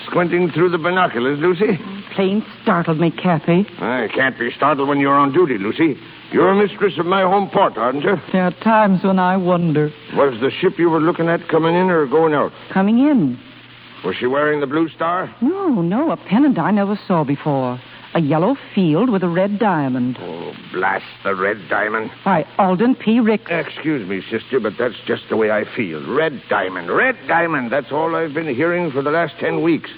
[SPEAKER 6] Squinting through the binoculars, Lucy?
[SPEAKER 11] Plain startled me, Kathy.
[SPEAKER 6] I can't be startled when you're on duty, Lucy. You're mistress of my home port, aren't you?
[SPEAKER 11] There are times when I wonder.
[SPEAKER 6] Was the ship you were looking at coming in or going out?
[SPEAKER 11] Coming in.
[SPEAKER 6] Was she wearing the blue star?
[SPEAKER 11] No, a pennant I never saw before. A yellow field with a red diamond.
[SPEAKER 6] Oh, blast the red diamond.
[SPEAKER 11] Why, Alden P. Ricks.
[SPEAKER 6] Excuse me, sister, but that's just the way I feel. Red diamond, red diamond. That's all I've been hearing for the last 10 weeks.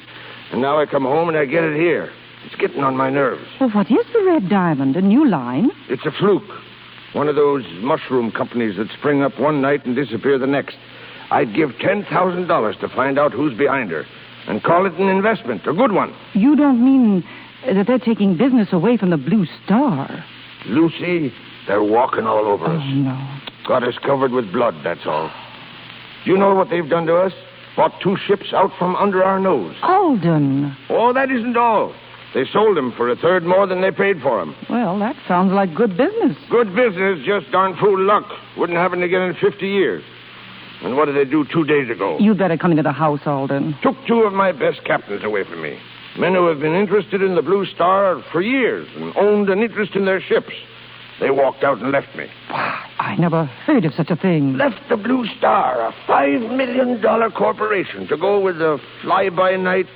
[SPEAKER 6] And now I come home and I get it here. It's getting on my nerves.
[SPEAKER 11] Well, what is the red diamond? A new line?
[SPEAKER 6] It's a fluke. One of those mushroom companies that spring up one night and disappear the next. I'd give $10,000 to find out who's behind her and call it an investment, a good one.
[SPEAKER 11] You don't mean that they're taking business away from the Blue Star?
[SPEAKER 6] Lucy, they're walking all over us.
[SPEAKER 11] Oh, no.
[SPEAKER 6] Got us covered with blood, that's all. Do you know what they've done to us? Bought 2 ships out from under our nose.
[SPEAKER 11] Alden.
[SPEAKER 6] Oh, that isn't all. They sold them for 1/3 more than they paid for them.
[SPEAKER 11] Well, that sounds like good business.
[SPEAKER 6] Good business, just darn fool luck. Wouldn't happen again in 50 years. And what did they do 2 days ago?
[SPEAKER 11] You'd better come into the house, Alden.
[SPEAKER 6] Took 2 of my best captains away from me. Men who have been interested in the Blue Star for years and owned an interest in their ships. They walked out and left me.
[SPEAKER 11] I never heard of such a thing.
[SPEAKER 6] Left the Blue Star, a $5 million corporation, to go with a fly-by-night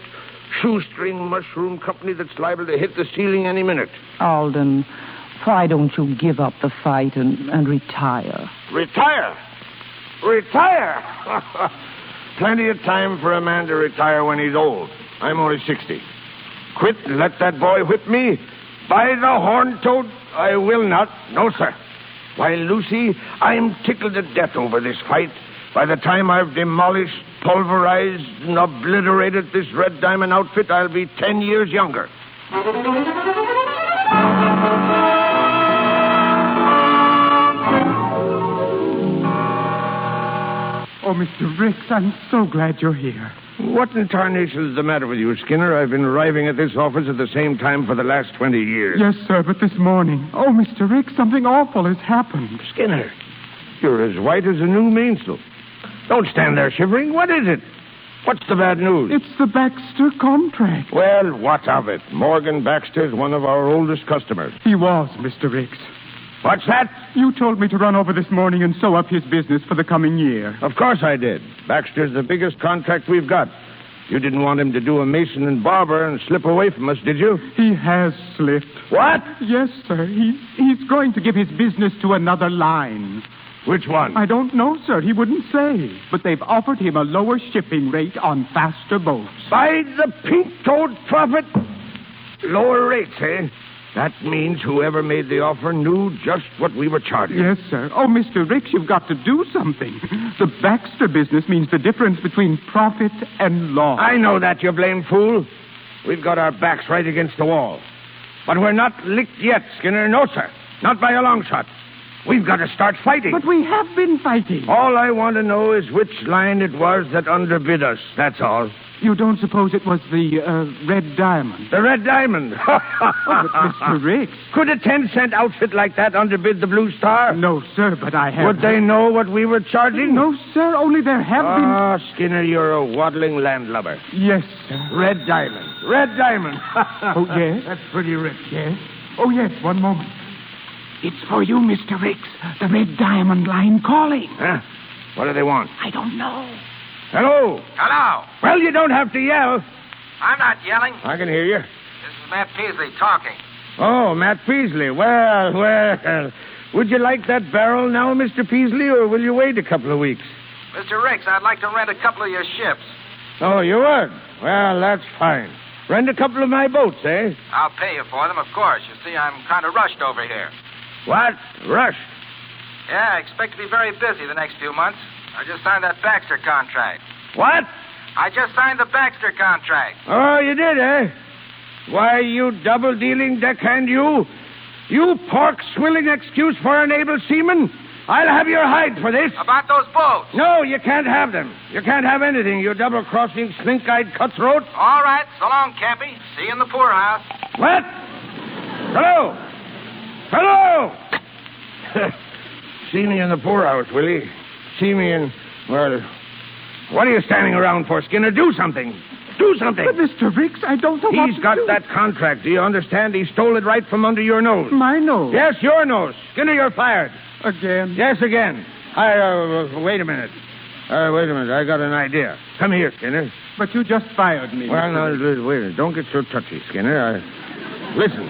[SPEAKER 6] shoestring mushroom company that's liable to hit the ceiling any minute.
[SPEAKER 11] Alden, Why don't you give up the fight and retire?
[SPEAKER 6] Retire? Retire? Plenty of time for a man to retire when he's old. I'm only 60. Quit and let that boy whip me? By the horn toad, I will not. No, sir. Why, Lucy, I'm tickled to death over this fight. By the time I've demolished, pulverized, and obliterated this Red Diamond outfit, I'll be 10 years younger.
[SPEAKER 7] Oh, Mr. Ricks, I'm so glad you're here.
[SPEAKER 6] What in tarnation is the matter with you, Skinner? I've been arriving at this office at the same time for the last 20 years.
[SPEAKER 7] Yes, sir, but this morning... Oh, Mr. Ricks, something awful has happened.
[SPEAKER 6] Skinner, you're as white as a new mainsail. Don't stand there shivering. What is it? What's the bad news?
[SPEAKER 7] It's the Baxter contract.
[SPEAKER 6] Well, what of it? Morgan Baxter's one of our oldest customers.
[SPEAKER 7] He was, Mr. Ricks.
[SPEAKER 6] What's that?
[SPEAKER 7] You told me to run over this morning and sew up his business for the coming year.
[SPEAKER 6] Of course I did. Baxter's the biggest contract we've got. You didn't want him to do a mason and barber and slip away from us, did you?
[SPEAKER 7] He has slipped.
[SPEAKER 6] What?
[SPEAKER 7] Yes, sir. He's going to give his business to another line.
[SPEAKER 6] Which one?
[SPEAKER 7] I don't know, sir. He wouldn't say. But they've offered him a lower shipping rate on faster boats.
[SPEAKER 6] By the pink-toed prophet! Lower rates, eh? That means whoever made the offer knew just what we were charging.
[SPEAKER 7] Yes, sir. Oh, Mr. Ricks, you've got to do something. The Baxter business means the difference between profit and loss.
[SPEAKER 6] I know that, you blame fool. We've got our backs right against the wall. But we're not licked yet, Skinner. No, sir. Not by a long shot. We've got to start fighting.
[SPEAKER 7] But we have been fighting.
[SPEAKER 6] All I want to know is which line it was that underbid us. That's all.
[SPEAKER 7] You don't suppose it was the Red Diamond?
[SPEAKER 6] The Red Diamond?
[SPEAKER 7] Oh, but Mr. Ricks.
[SPEAKER 6] Could a 10-cent outfit like that underbid the Blue Star?
[SPEAKER 7] No, sir, but I have...
[SPEAKER 6] Would they know what we were charging?
[SPEAKER 7] No, sir, only there have been...
[SPEAKER 6] Ah, Skinner, you're a waddling landlubber.
[SPEAKER 7] Yes, sir.
[SPEAKER 6] Red Diamond. Red Diamond.
[SPEAKER 7] Oh, yes?
[SPEAKER 6] That's pretty rich.
[SPEAKER 7] Yes? Oh, yes, one moment. It's for you, Mr. Ricks. The Red Diamond line calling.
[SPEAKER 6] Huh? What do they want?
[SPEAKER 11] I don't know.
[SPEAKER 6] Hello?
[SPEAKER 14] Hello.
[SPEAKER 6] Well, you don't have to yell.
[SPEAKER 14] I'm not yelling.
[SPEAKER 6] I can hear you.
[SPEAKER 14] This is Matt Peasley talking.
[SPEAKER 6] Oh, Matt Peasley. Well. Would you like that barrel now, Mr. Peasley, or will you wait a couple of weeks?
[SPEAKER 14] Mr. Ricks, I'd like to rent a couple of your ships.
[SPEAKER 6] Oh, you would? Well, that's fine. Rent a couple of my boats, eh?
[SPEAKER 14] I'll pay you for them, of course. You see, I'm kind of rushed over here.
[SPEAKER 6] What? Rushed?
[SPEAKER 14] Yeah, I expect to be very busy the next few months. I just signed that Baxter contract.
[SPEAKER 6] What?
[SPEAKER 14] I just signed the Baxter contract.
[SPEAKER 6] Oh, you did, eh? Why, you double-dealing deckhand, you. You pork-swilling excuse for an able seaman. I'll have your hide for this.
[SPEAKER 14] About those boats.
[SPEAKER 6] No, you can't have them. You can't have anything, you double-crossing, slink-eyed cutthroat.
[SPEAKER 14] All right. So long, Cappy. See you in the poorhouse.
[SPEAKER 6] What? Hello? Hello? See me in the poorhouse, will you? See me in... Well, what are you standing around for, Skinner? Do something. Do something.
[SPEAKER 7] But, Mr. Ricks, I don't know what to do.
[SPEAKER 6] He's got that contract. Do you understand? He stole it right from under your nose.
[SPEAKER 7] My nose?
[SPEAKER 6] Yes, your nose. Skinner, you're fired.
[SPEAKER 7] Again?
[SPEAKER 6] Yes, again. Wait a minute. Wait a minute. I got an idea. Come here, Skinner.
[SPEAKER 7] But you just fired me.
[SPEAKER 6] Well, now, wait a minute. Don't get so touchy, Skinner. Listen.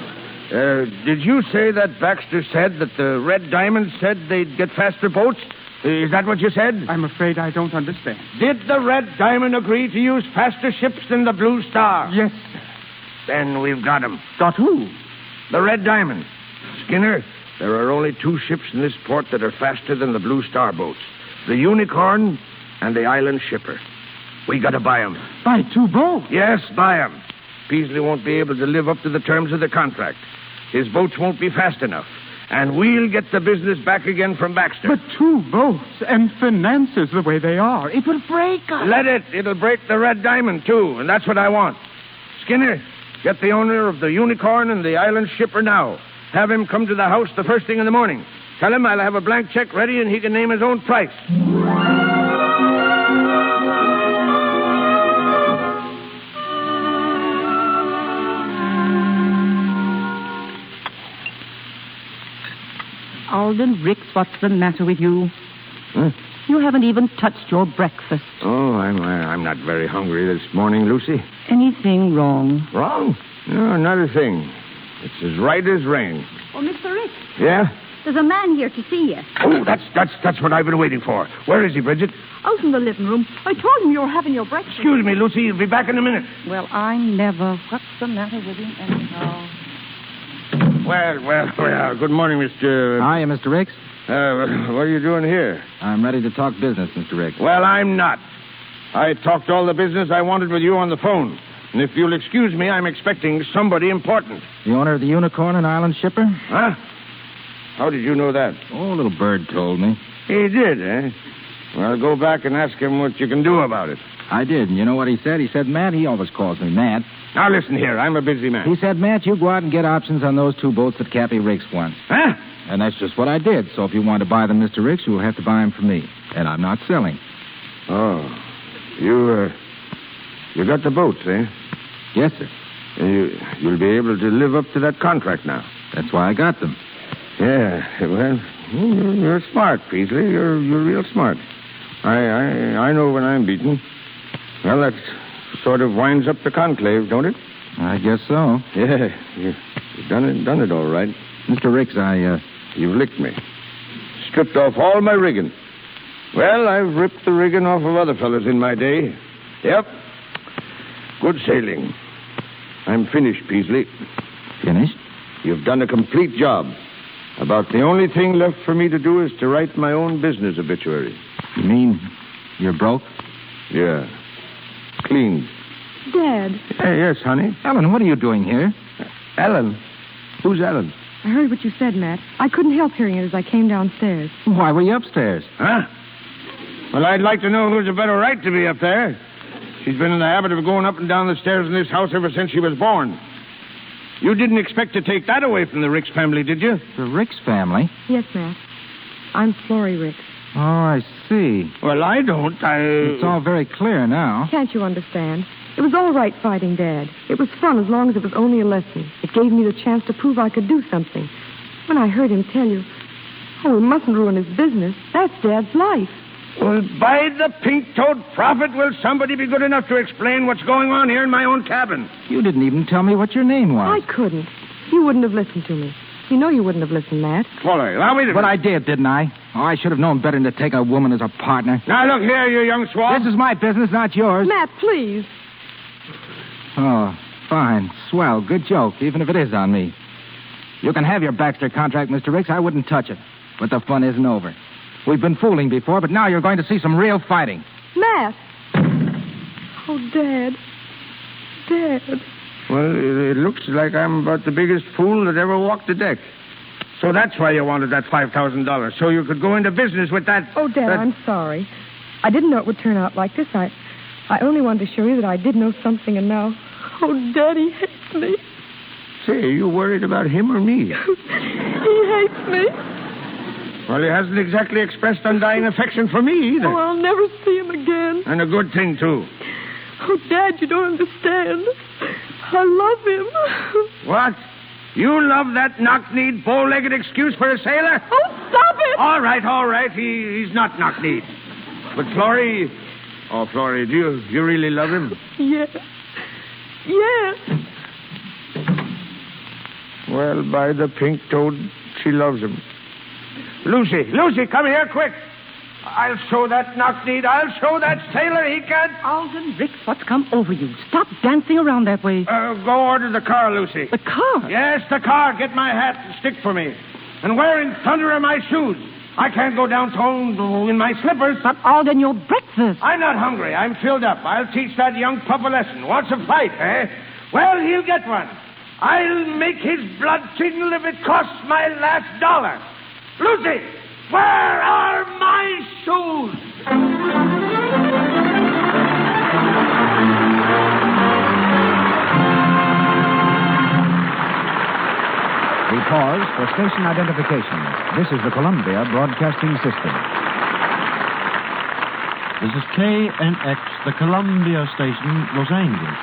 [SPEAKER 6] Did you say that Baxter said that the Red Diamond said they'd get faster boats? Is that what you said?
[SPEAKER 7] I'm afraid I don't understand.
[SPEAKER 6] Did the Red Diamond agree to use faster ships than the Blue Star?
[SPEAKER 7] Yes, sir.
[SPEAKER 6] Then we've got him.
[SPEAKER 7] Got who?
[SPEAKER 6] The Red Diamond. Skinner, there are only two ships in this port that are faster than the Blue Star boats. The Unicorn and the Island Shipper. We got to buy them.
[SPEAKER 7] Buy two boats?
[SPEAKER 6] Yes, buy them. Peasley won't be able to live up to the terms of the contract. His boats won't be fast enough. And we'll get the business back again from Baxter.
[SPEAKER 7] But two boats and finances the way they are, it will break us.
[SPEAKER 6] Let it. It'll break the Red Diamond, too, and that's what I want. Skinner, get the owner of the Unicorn and the Island Shipper now. Have him come to the house the first thing in the morning. Tell him I'll have a blank check ready and he can name his own price.
[SPEAKER 11] Alden Ricks, what's the matter with you?
[SPEAKER 6] Huh?
[SPEAKER 11] You haven't even touched your breakfast.
[SPEAKER 6] Oh, I'm not very hungry this morning, Lucy.
[SPEAKER 11] Anything wrong?
[SPEAKER 6] Wrong? No, not a thing. It's as right as rain.
[SPEAKER 13] Oh, Mr. Ricks,
[SPEAKER 6] Yeah?
[SPEAKER 13] There's a man here to see you.
[SPEAKER 6] Oh, that's what I've been waiting for. Where is he, Bridget?
[SPEAKER 13] Out in the living room. I told him you were having your breakfast.
[SPEAKER 6] Excuse me, Lucy. He'll be back in a minute.
[SPEAKER 11] Well, I never. What's the matter with him anyhow?
[SPEAKER 6] Well. Good morning, Mr.
[SPEAKER 10] Hiya, Mr. Ricks.
[SPEAKER 6] What are you doing here?
[SPEAKER 10] I'm ready to talk business, Mr. Ricks.
[SPEAKER 6] Well, I'm not. I talked all the business I wanted with you on the phone. And if you'll excuse me, I'm expecting somebody important.
[SPEAKER 10] The owner of the Unicorn and Island Shipper?
[SPEAKER 6] Huh? How did you know that?
[SPEAKER 10] Oh, a little bird told me.
[SPEAKER 6] He did, eh? Well, go back and ask him what you can do about it.
[SPEAKER 10] I did, and you know what he said? He said, Matt, he always calls me Matt.
[SPEAKER 6] Now, listen here. I'm a busy man.
[SPEAKER 10] He said, Matt, you go out and get options on those 2 boats that Cappy Ricks wants.
[SPEAKER 6] Huh?
[SPEAKER 10] And that's just what I did. So if you want to buy them, Mr. Ricks, you'll have to buy them from me. And I'm not selling.
[SPEAKER 6] Oh. You got the boats, eh?
[SPEAKER 10] Yes, sir.
[SPEAKER 6] You'll be able to live up to that contract now.
[SPEAKER 10] That's why I got them.
[SPEAKER 6] Yeah, well, you're smart, Peasley. You're real smart. I know when I'm beaten. Well, that sort of winds up the conclave, don't it?
[SPEAKER 10] I guess so.
[SPEAKER 6] Yeah, you've done it all right.
[SPEAKER 10] Mr. Ricks,
[SPEAKER 6] You've licked me. Stripped off all my rigging. Well, I've ripped the rigging off of other fellas in my day. Yep. Good sailing. I'm finished, Peasley.
[SPEAKER 10] Finished?
[SPEAKER 6] You've done a complete job. About the only thing left for me to do is to write my own business obituary.
[SPEAKER 10] You mean you're broke?
[SPEAKER 6] Yeah. Clean.
[SPEAKER 8] Dad.
[SPEAKER 6] Hey, yes, honey.
[SPEAKER 10] Ellen, what are you doing here?
[SPEAKER 6] Ellen? Who's Ellen?
[SPEAKER 8] I heard what you said, Matt. I couldn't help hearing it as I came downstairs.
[SPEAKER 10] Why were you upstairs?
[SPEAKER 6] Huh? Well, I'd like to know who's a better right to be up there. She's been in the habit of going up and down the stairs in this house ever since she was born. You didn't expect to take that away from the Ricks family, did you?
[SPEAKER 10] The Ricks family?
[SPEAKER 8] Yes, Matt. I'm Florrie Ricks.
[SPEAKER 10] Oh, I see.
[SPEAKER 6] Well, I don't.
[SPEAKER 10] It's all very clear now.
[SPEAKER 8] Can't you understand? It was all right fighting Dad. It was fun as long as it was only a lesson. It gave me the chance to prove I could do something. When I heard him tell you, we mustn't ruin his business. That's Dad's life.
[SPEAKER 6] Well, by the pink-toed prophet, will somebody be good enough to explain what's going on here in my own cabin?
[SPEAKER 10] You didn't even tell me what your name was.
[SPEAKER 8] I couldn't. You wouldn't have listened to me. You know you wouldn't have listened, Matt.
[SPEAKER 6] Florrie, allow me to...
[SPEAKER 10] But I did, didn't I? Oh, I should have known better than to take a woman as a partner.
[SPEAKER 6] Now, look here, you young swab.
[SPEAKER 10] This is my business, not yours.
[SPEAKER 8] Matt, please.
[SPEAKER 10] Oh, fine. Swell. Good joke, even if it is on me. You can have your Baxter contract, Mr. Ricks. I wouldn't touch it. But the fun isn't over. We've been fooling before, but now you're going to see some real fighting.
[SPEAKER 8] Matt. Oh, Dad. Dad.
[SPEAKER 6] Well, it looks like I'm about the biggest fool that ever walked the deck. So that's why you wanted that $5,000, so you could go into business with that...
[SPEAKER 8] Oh, Dad, I'm sorry. I didn't know it would turn out like this. I only wanted to show you that I did know something, and now... Oh, Daddy hates me.
[SPEAKER 6] Say, are you worried about him or me?
[SPEAKER 8] He hates me.
[SPEAKER 6] Well, he hasn't exactly expressed undying affection for me either.
[SPEAKER 8] Oh, I'll never see him again.
[SPEAKER 6] And a good thing, too.
[SPEAKER 8] Oh, Dad, you don't understand. I love him.
[SPEAKER 6] What? You love that knock-kneed, bow-legged excuse for a sailor?
[SPEAKER 8] Oh, stop it!
[SPEAKER 6] All right. He's not knock-kneed. But Florrie... Oh, Florrie, do you really love him?
[SPEAKER 8] Yes. Yes.
[SPEAKER 6] Well, by the pink-toed, she loves him. Lucy, come here, quick. I'll show that knock-kneed. I'll show that sailor he can't...
[SPEAKER 11] Alden, Ricks, what's come over you? Stop dancing around that way.
[SPEAKER 6] Go order the car, Lucy.
[SPEAKER 11] The car?
[SPEAKER 6] Yes, the car. Get my hat and stick for me. And where in thunder are my shoes? I can't go downtown in my slippers.
[SPEAKER 11] But, Alden, your breakfast.
[SPEAKER 6] I'm not hungry. I'm filled up. I'll teach that young pup a lesson. Wants a fight, eh? Well, he'll get one. I'll make his blood tingle if it costs my last dollar. Lucy, where are my shoes?
[SPEAKER 2] We pause for station identification. This is the Columbia Broadcasting System.
[SPEAKER 15] This is KNX, the Columbia Station, Los Angeles.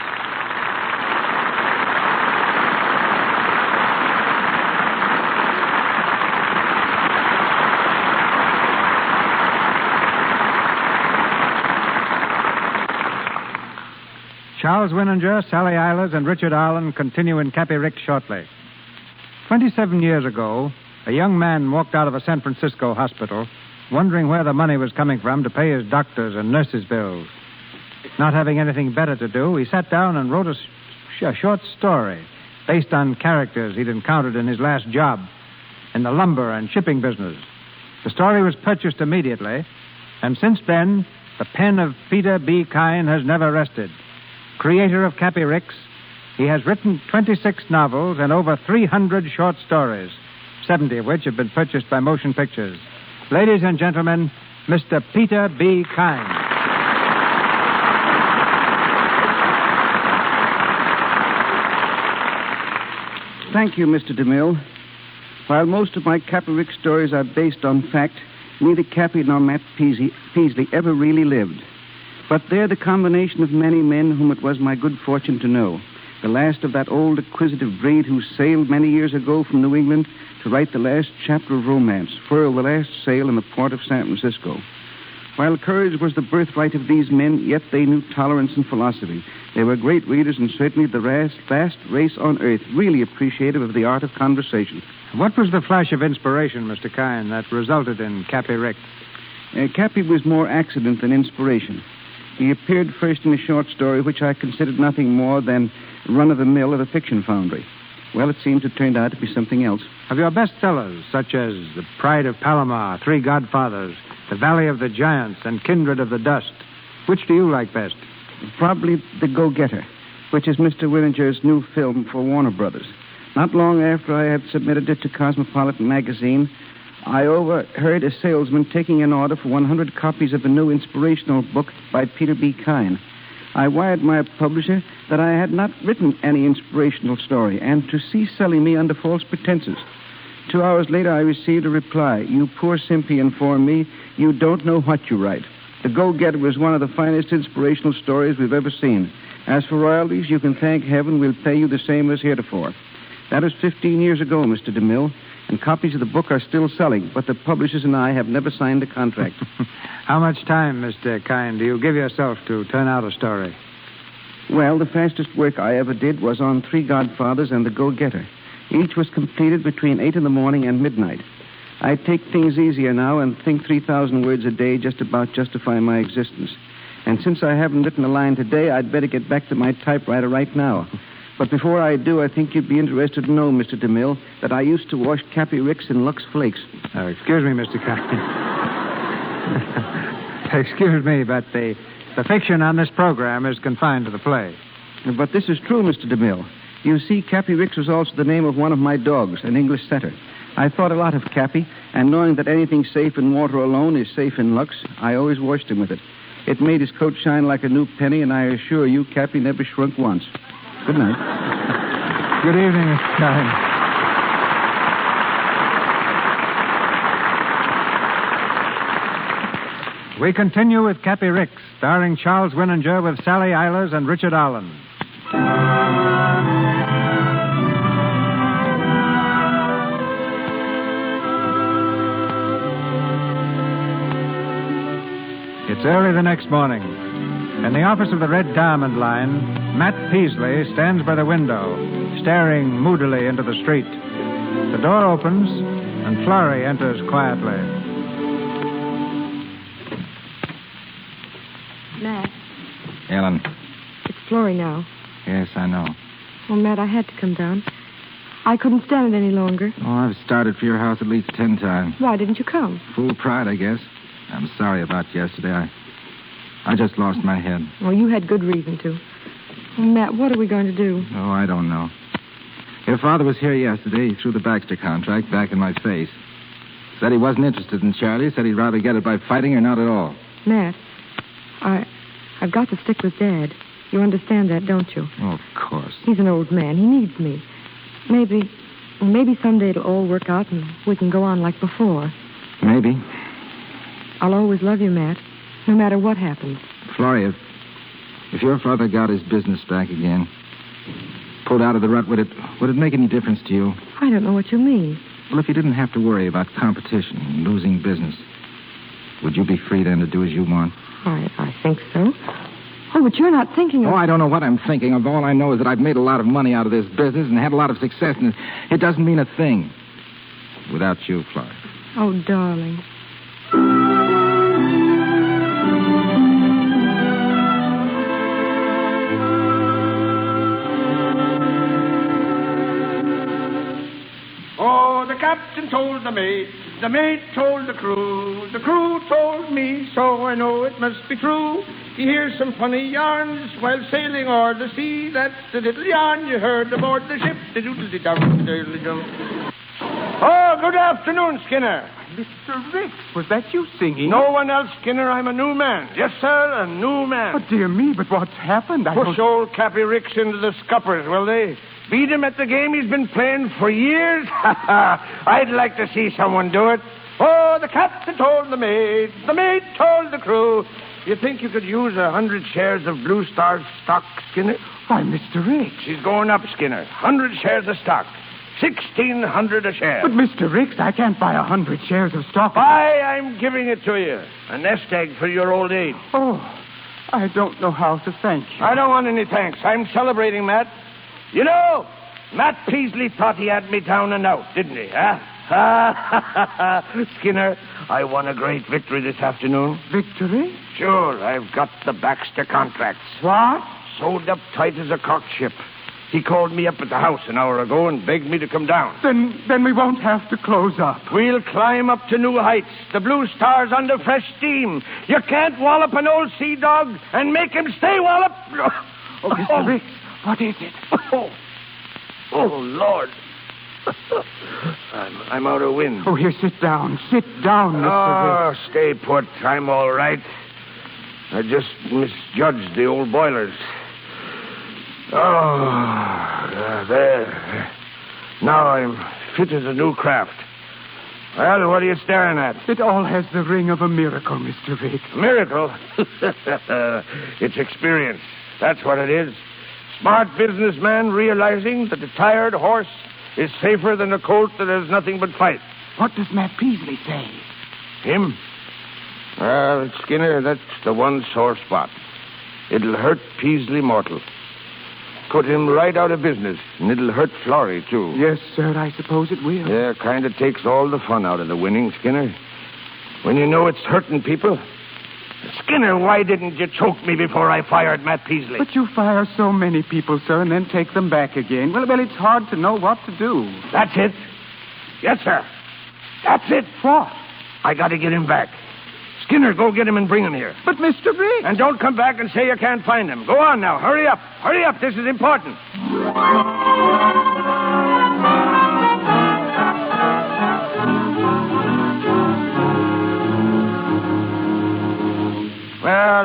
[SPEAKER 4] Charles Winninger, Sally Eilers, and Richard Arlen continue in Cappy Ricks shortly. 27 years ago, a young man walked out of a San Francisco hospital, wondering where the money was coming from to pay his doctors and nurses' bills. Not having anything better to do, he sat down and wrote a short story based on characters he'd encountered in his last job in the lumber and shipping business. The story was purchased immediately, and since then, the pen of Peter B. Kyne has never rested. Creator of Cappy Ricks, he has written 26 novels and over 300 short stories, 70 of which have been purchased by motion pictures. Ladies and gentlemen, Mr. Peter B. Kyne.
[SPEAKER 16] Thank you, Mr. DeMille. While most of my Cappy Ricks stories are based on fact, neither Cappy nor Matt Peasley ever really lived. But they're the combination of many men whom it was my good fortune to know. The last of that old acquisitive breed who sailed many years ago from New England to write the last chapter of romance, furl the last sail in the port of San Francisco. While courage was the birthright of these men, yet they knew tolerance and philosophy. They were great readers and certainly the vast race on earth, really appreciative of the art of conversation.
[SPEAKER 4] What was the flash of inspiration, Mr. Kyne, that resulted in Cappy Ricks?
[SPEAKER 16] Cappy was more accident than inspiration. He appeared first in a short story which I considered nothing more than run-of-the-mill of a fiction foundry. Well, it seems it turned out to be something else.
[SPEAKER 4] Of your bestsellers, such as The Pride of Palomar, Three Godfathers, The Valley of the Giants, and Kindred of the Dust, which do you like best?
[SPEAKER 16] Probably The Go-Getter, which is Mr. Willinger's new film for Warner Brothers. Not long after I had submitted it to Cosmopolitan magazine, I overheard a salesman taking an order for 100 copies of a new inspirational book by Peter B. Kyne. I wired my publisher that I had not written any inspirational story and to cease selling me under false pretenses. 2 hours later, I received a reply. You poor simp, he informed me, you don't know what you write. The Go-Getter was one of the finest inspirational stories we've ever seen. As for royalties, you can thank heaven we'll pay you the same as heretofore. That was 15 years ago, Mr. DeMille, and copies of the book are still selling, but the publishers and I have never signed a contract.
[SPEAKER 4] How much time, Mr. Kyne, do you give yourself to turn out a story?
[SPEAKER 16] Well, the fastest work I ever did was on Three Godfathers and The Go-Getter. Each was completed between 8 in the morning and midnight. I take things easier now and think 3,000 words a day just about justify my existence. And since I haven't written a line today, I'd better get back to my typewriter right now. But before I do, I think you'd be interested to know, Mr. DeMille, that I used to wash Cappy Ricks in Lux Flakes.
[SPEAKER 4] Oh, excuse me, Mr. Kyne. Excuse me, but the fiction on this program is confined to the play.
[SPEAKER 16] But this is true, Mr. DeMille. You see, Cappy Ricks was also the name of one of my dogs, an English setter. I thought a lot of Cappy, and knowing that anything safe in water alone is safe in Lux, I always washed him with it. It made his coat shine like a new penny, and I assure you, Cappy never shrunk once. Good night.
[SPEAKER 4] Good evening, Mr. Kyne. We continue with Cappy Ricks, starring Charles Winninger with Sally Eilers and Richard Arlen. It's early the next morning. In the office of the Red Diamond Line, Matt Peasley stands by the window, staring moodily into the street. The door opens, and Florrie enters quietly.
[SPEAKER 8] Matt,
[SPEAKER 10] Ellen.
[SPEAKER 8] it's Florrie now.
[SPEAKER 10] Yes, I know.
[SPEAKER 8] Well, Matt, I had to come down. I couldn't stand it any longer.
[SPEAKER 10] Oh, I've started for your house at least 10 times.
[SPEAKER 8] Why didn't you come?
[SPEAKER 10] Full pride, I guess. I'm sorry about yesterday. I just lost my head.
[SPEAKER 8] Well, you had good reason to. Well, Matt, what are we going to do?
[SPEAKER 10] Oh, I don't know. Your father was here yesterday. He threw the Baxter contract back in my face. Said he wasn't interested in Charlie. Said he'd rather get it by fighting or not at all.
[SPEAKER 8] Matt, I've got to stick with Dad. You understand that, don't you?
[SPEAKER 10] Oh, of course.
[SPEAKER 8] He's an old man. He needs me. Maybe someday it'll all work out and we can go on like before.
[SPEAKER 10] Maybe.
[SPEAKER 8] I'll always love you, Matt, no matter what happens.
[SPEAKER 10] Florrie, if your father got his business back again, pulled out of the rut, would it make any difference to you?
[SPEAKER 8] I don't know what you mean.
[SPEAKER 10] Well, if you didn't have to worry about competition and losing business, would you be free then to do as you want?
[SPEAKER 8] I think so. Oh, but you're not thinking of...
[SPEAKER 10] Oh, I don't know what I'm thinking of. All I know is that I've made a lot of money out of this business and had a lot of success, and it doesn't mean a thing. without you, Florrie.
[SPEAKER 8] Oh, darling.
[SPEAKER 5] Oh, the captain told the mate told the crew told me, so I know it must be true. You hear some funny yarns while sailing o'er the sea. That's the little yarn you heard aboard the ship. Oh, good afternoon, Skinner.
[SPEAKER 7] Mr. Ricks, was that you singing?
[SPEAKER 5] No one else, Skinner. I'm a new man. Yes, sir, a new man.
[SPEAKER 7] Oh, dear me, but what's happened?
[SPEAKER 5] Push old Cappy Ricks into the scuppers, will they? Beat him at the game he's been playing for years? I'd like to see someone do it. Oh, the captain told the mate told the crew. You think you could use 100 shares of Blue Star stock, Skinner?
[SPEAKER 7] Why, Mr. Ricks.
[SPEAKER 5] She's going up, Skinner. 100 shares of stock. 1,600 a share.
[SPEAKER 7] But, Mr. Ricks, I can't buy 100 shares of stock.
[SPEAKER 5] I'm giving it to you. A nest egg for your old age.
[SPEAKER 7] Oh, I don't know how to thank you.
[SPEAKER 5] I don't want any thanks. I'm celebrating, Matt. You know, Matt Peasley thought he had me down and out, didn't he, huh? Skinner, I won a great victory this afternoon.
[SPEAKER 7] Victory?
[SPEAKER 5] Sure, I've got the Baxter contracts.
[SPEAKER 7] What?
[SPEAKER 5] Sewed up tight as a cockship. He called me up at the house an hour ago and begged me to come down.
[SPEAKER 7] Then we won't have to close up.
[SPEAKER 5] We'll climb up to new heights. The Blue Star's under fresh steam. You can't wallop an old sea dog and make him stay wallop.
[SPEAKER 7] Oh, Mr. Ricks, what is it?
[SPEAKER 5] Oh, Lord. I'm out of wind.
[SPEAKER 7] Oh, here, sit down. Sit down, Mr. Ricks.
[SPEAKER 5] Oh, stay put. I'm all right. I just misjudged the old boilers. Oh, there. Now I'm fit as a new craft. Well, what are you staring at?
[SPEAKER 7] It all has the ring of a miracle, Mr. Ricks.
[SPEAKER 5] Miracle? It's experience. That's what it is. Smart businessman realizing that a tired horse is safer than a colt that has nothing but fight.
[SPEAKER 7] What does Matt Peasley say?
[SPEAKER 5] Him? Well, Skinner, that's the one sore spot. It'll hurt Peasley mortal. Put him right out of business, and it'll hurt Florrie, too.
[SPEAKER 7] Yes, sir, I suppose it will.
[SPEAKER 5] Yeah, kind of takes all the fun out of the winning, Skinner. When you know it's hurting people. Skinner, why didn't you choke me before I fired Matt Peasley?
[SPEAKER 7] But you fire so many people, sir, and then take them back again. Well, it's hard to know what to do.
[SPEAKER 5] That's it. Yes, sir. That's it.
[SPEAKER 7] What?
[SPEAKER 5] I got to get him back. Skinner, go get him and bring him here.
[SPEAKER 7] But, Mr. Ricks...
[SPEAKER 5] And don't come back and say you can't find him. Go on now. Hurry up. Hurry up. This is important.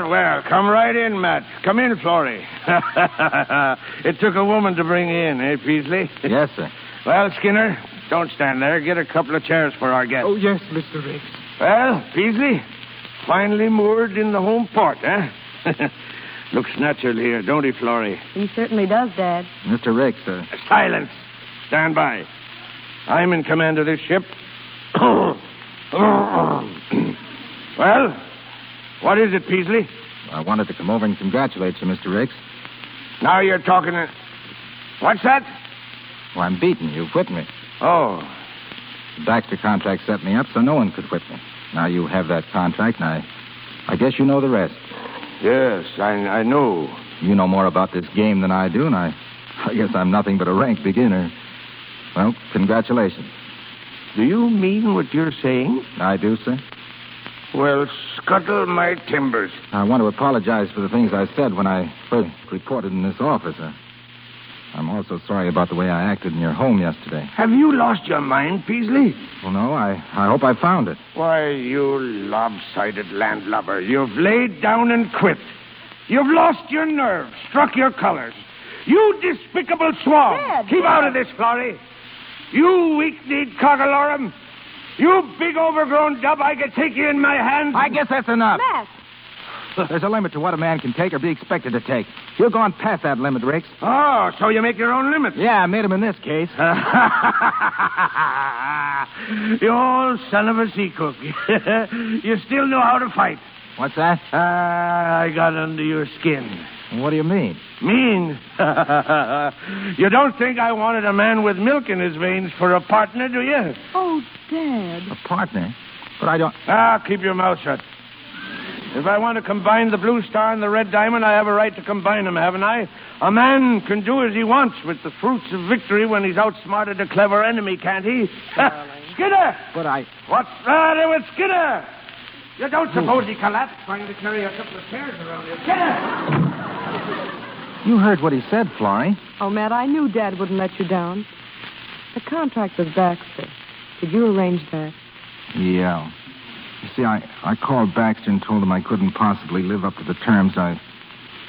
[SPEAKER 5] Well, come right in, Matt. Come in, Florrie. It took a woman to bring you in, eh, Peasley?
[SPEAKER 10] Yes, sir.
[SPEAKER 5] Well, Skinner, don't stand there. Get a couple of chairs for our guest.
[SPEAKER 7] Oh, yes, Mr. Ricks.
[SPEAKER 5] Well, Peasley, finally moored in the home port, eh? Looks natural here, don't he, Florrie?
[SPEAKER 8] He certainly does, Dad.
[SPEAKER 10] Mr. Ricks, sir.
[SPEAKER 5] Silence. Stand by. I'm in command of this ship. Well, what is it, Peasley?
[SPEAKER 10] I wanted to come over and congratulate you, Mr. Ricks.
[SPEAKER 5] Now you're talking... What's that?
[SPEAKER 10] Well, I'm beaten. You've whipped me.
[SPEAKER 5] Oh.
[SPEAKER 10] The Baxter contract set me up so no one could whip me. Now you have that contract, and I guess you know the rest.
[SPEAKER 5] Yes, I know.
[SPEAKER 10] You know more about this game than I do, and I guess I'm nothing but a rank beginner. Well, congratulations.
[SPEAKER 5] Do you mean what you're saying?
[SPEAKER 10] I do, sir.
[SPEAKER 5] Well, scuttle my timbers.
[SPEAKER 10] I want to apologize for the things I said when I first reported in this office. I'm also sorry about the way I acted in your home yesterday.
[SPEAKER 5] Have you lost your mind, Peasley?
[SPEAKER 10] Well, no, I hope I found it.
[SPEAKER 5] Why, you lopsided landlubber, you've laid down and quit. You've lost your nerve, struck your colors. You despicable swab.
[SPEAKER 13] Dad,
[SPEAKER 5] Keep
[SPEAKER 13] Dad.
[SPEAKER 5] out of this, Florrie. You weak-kneed cockalorum. You big overgrown dub, I could take you in my hands.
[SPEAKER 10] I guess that's enough.
[SPEAKER 13] Matt.
[SPEAKER 10] There's a limit to what a man can take or be expected to take. You're gone past that limit, Ricks.
[SPEAKER 5] Oh, so you make your own limits.
[SPEAKER 10] Yeah, I made him in this case.
[SPEAKER 5] You old son of a sea cook. You still know how to fight.
[SPEAKER 10] What's that?
[SPEAKER 5] I got under your skin.
[SPEAKER 10] What do you mean?
[SPEAKER 6] Mean? You don't think I wanted a man with milk in his veins for a partner, do you?
[SPEAKER 13] Oh, Dad.
[SPEAKER 10] A partner? But I don't...
[SPEAKER 6] Keep your mouth shut. If I want to combine the Blue Star and the Red Diamond, I have a right to combine them, haven't I? A man can do as he wants with the fruits of victory when he's outsmarted a clever enemy, can't he? Skinner!
[SPEAKER 10] But I...
[SPEAKER 6] What's the matter with Skinner? You don't suppose he collapsed trying to carry a couple of stairs around here? Skinner!
[SPEAKER 10] You heard what he said, Florrie.
[SPEAKER 8] Oh, Matt, I knew Dad wouldn't let you down. The contract with Baxter. Did you arrange that?
[SPEAKER 10] Yeah. You see, I called Baxter and told him I couldn't possibly live up to the terms. I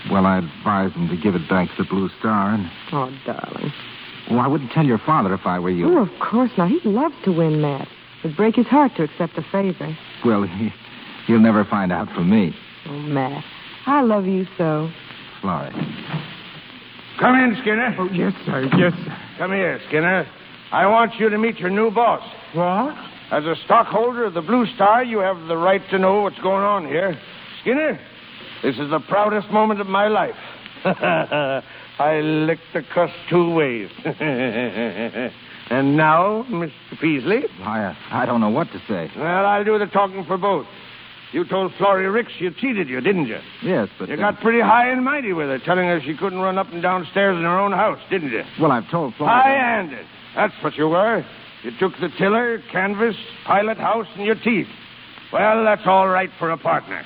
[SPEAKER 10] advised him to give it back to the Blue Star. And...
[SPEAKER 8] Oh, darling.
[SPEAKER 10] Well, I wouldn't tell your father if I were you.
[SPEAKER 8] Oh, of course not. He'd love to win, Matt. It'd break his heart to accept a favor.
[SPEAKER 10] Well, he'll never find out from me.
[SPEAKER 8] Oh, Matt, I love you so.
[SPEAKER 10] Florrie.
[SPEAKER 6] Come in, Skinner.
[SPEAKER 7] Oh, yes, sir. Yes, sir.
[SPEAKER 6] Come here, Skinner. I want you to meet your new boss.
[SPEAKER 7] What?
[SPEAKER 6] As a stockholder of the Blue Star, you have the right to know what's going on here. Skinner, this is the proudest moment of my life. I licked the cuss 2 ways. And now, Mr. Peasley?
[SPEAKER 10] I don't know what to say.
[SPEAKER 6] Well, I'll do the talking for both. You told Florrie Ricks she cheated you, didn't you?
[SPEAKER 10] Yes, but...
[SPEAKER 6] You got pretty high and mighty with her, telling her she couldn't run up and down stairs in her own house, didn't you?
[SPEAKER 10] Well, I've told Florrie...
[SPEAKER 6] High-handed. That's what you were. You took the tiller, canvas, pilot house, and your teeth. Well, that's all right for a partner.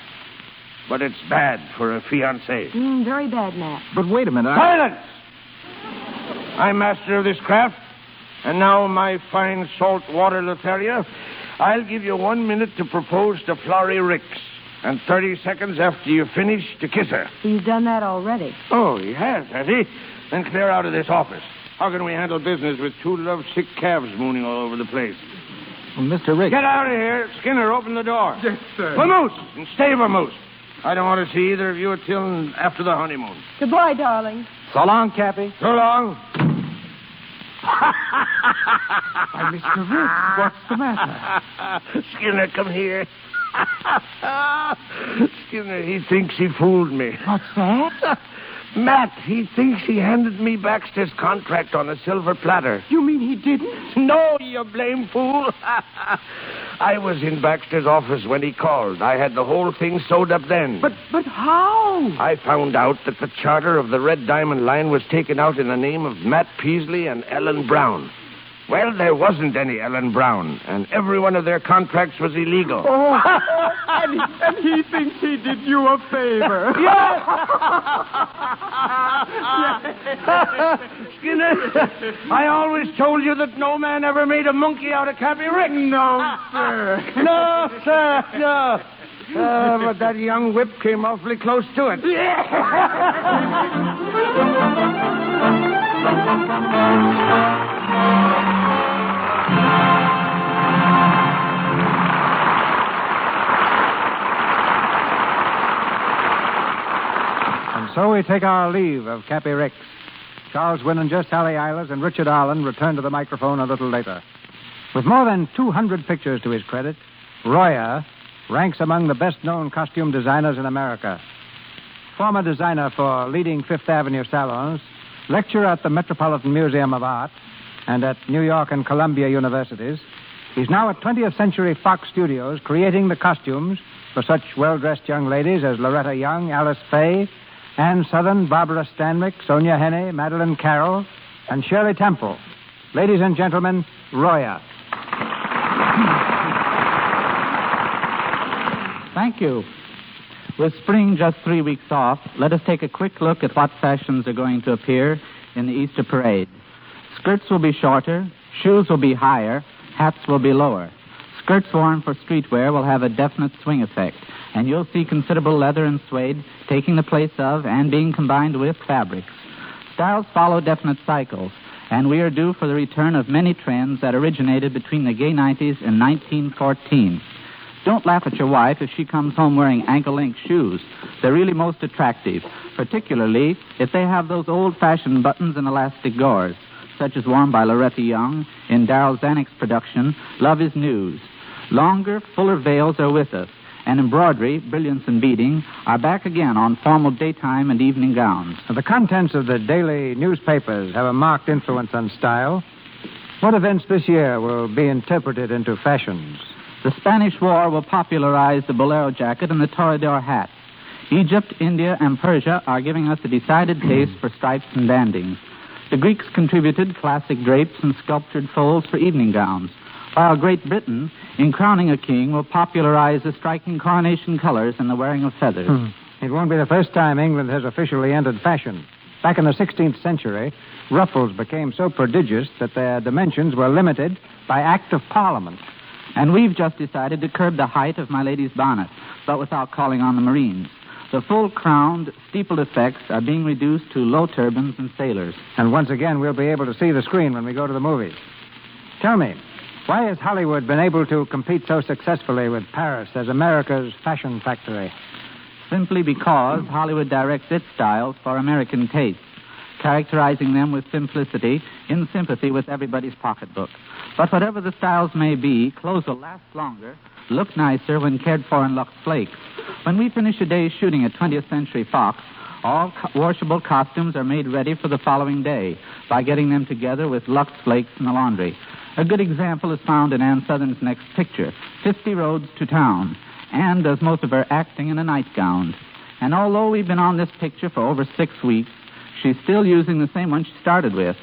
[SPEAKER 6] But it's bad for a fiancé.
[SPEAKER 8] Very bad, Matt.
[SPEAKER 10] But wait a minute,
[SPEAKER 6] Silence! I'm master of this craft. And now, my fine salt-water Lotharia, I'll give you 1 minute to propose to Florrie Ricks. And 30 seconds after you finish to kiss her.
[SPEAKER 8] He's done that already.
[SPEAKER 6] Oh, he has he? Then clear out of this office. How can we handle business with 2 lovesick calves mooning all over the place?
[SPEAKER 10] Well, Mr. Ricks...
[SPEAKER 6] Get out of here. Skinner, open the door.
[SPEAKER 7] Yes, sir.
[SPEAKER 6] Vamoose and stay vamoose. I don't want to see either of you until after the honeymoon.
[SPEAKER 8] Goodbye, darling.
[SPEAKER 10] So long, Cappy.
[SPEAKER 6] So long.
[SPEAKER 7] Why, Mr. Ricks, what's the matter?
[SPEAKER 6] Skinner, come here. Skinner, he thinks he fooled me.
[SPEAKER 7] What's that?
[SPEAKER 6] Matt, he thinks he handed me Baxter's contract on a silver platter.
[SPEAKER 7] You mean he didn't?
[SPEAKER 6] No, you blame fool. I was in Baxter's office when he called. I had the whole thing sewed up then.
[SPEAKER 7] But how?
[SPEAKER 6] I found out that the charter of the Red Diamond Line was taken out in the name of Matt Peasley and Ellen Brown. Well, there wasn't any Ellen Brown, and every one of their contracts was illegal.
[SPEAKER 7] Oh, and he thinks he did you a favor.
[SPEAKER 6] Yes! Skinner, I always told you that no man ever made a monkey out of Cappy Ricks.
[SPEAKER 7] No, sir.
[SPEAKER 6] No, sir, no. But that young whip came awfully close to it.
[SPEAKER 4] So we take our leave of Cappy Ricks. Charles Winninger, Sally Eilers, and Richard Arlen return to the microphone a little later. With more than 200 pictures to his credit, Royer ranks among the best-known costume designers in America. Former designer for leading Fifth Avenue salons, lecturer at the Metropolitan Museum of Art, and at New York and Columbia Universities, he's now at 20th Century Fox Studios creating the costumes for such well-dressed young ladies as Loretta Young, Alice Faye, Anne Southern, Barbara Stanwyck, Sonia Henney, Madeline Carroll, and Shirley Temple. Ladies and gentlemen, Royer.
[SPEAKER 17] Thank you. With spring just 3 weeks off, let us take a quick look at what fashions are going to appear in the Easter parade. Skirts will be shorter, shoes will be higher, hats will be lower. Skirts worn for streetwear will have a definite swing effect, and you'll see considerable leather and suede taking the place of and being combined with fabrics. Styles follow definite cycles, and we are due for the return of many trends that originated between the gay 90s and 1914. Don't laugh at your wife if she comes home wearing ankle-length shoes. They're really most attractive, particularly if they have those old-fashioned buttons and elastic gores, such as worn by Loretta Young in Darryl Zanuck's production, Love is News. Longer, fuller veils are with us, and embroidery, brilliance, and beading are back again on formal daytime and evening gowns.
[SPEAKER 4] The contents of the daily newspapers have a marked influence on style. What events this year will be interpreted into fashions?
[SPEAKER 17] The Spanish War will popularize the bolero jacket and the toreador hat. Egypt, India, and Persia are giving us a decided taste for stripes and bandings. The Greeks contributed classic drapes and sculptured folds for evening gowns, while Great Britain, in crowning a king, will popularize the striking coronation colors and the wearing of feathers.
[SPEAKER 4] It won't be the first time England has officially entered fashion. Back in the 16th century, ruffles became so prodigious that their dimensions were limited by Act of Parliament.
[SPEAKER 17] And we've just decided to curb the height of my lady's bonnet, but without calling on the Marines. The full-crowned, steepled effects are being reduced to low turbans and sailors.
[SPEAKER 4] And once again, we'll be able to see the screen when we go to the movies. Tell me, why has Hollywood been able to compete so successfully with Paris as America's fashion factory?
[SPEAKER 17] Simply because Hollywood directs its styles for American tastes, characterizing them with simplicity, in sympathy with everybody's pocketbook. But whatever the styles may be, clothes will last longer, look nicer when cared for in Lux Flakes. When we finish a day's shooting at 20th Century Fox, all washable costumes are made ready for the following day by getting them together with Lux Flakes in the laundry. A good example is found in Ann Sothern's next picture, 50 Roads to Town. Ann does most of her acting in a nightgown. And although we've been on this picture for over 6 weeks, she's still using the same one she started with.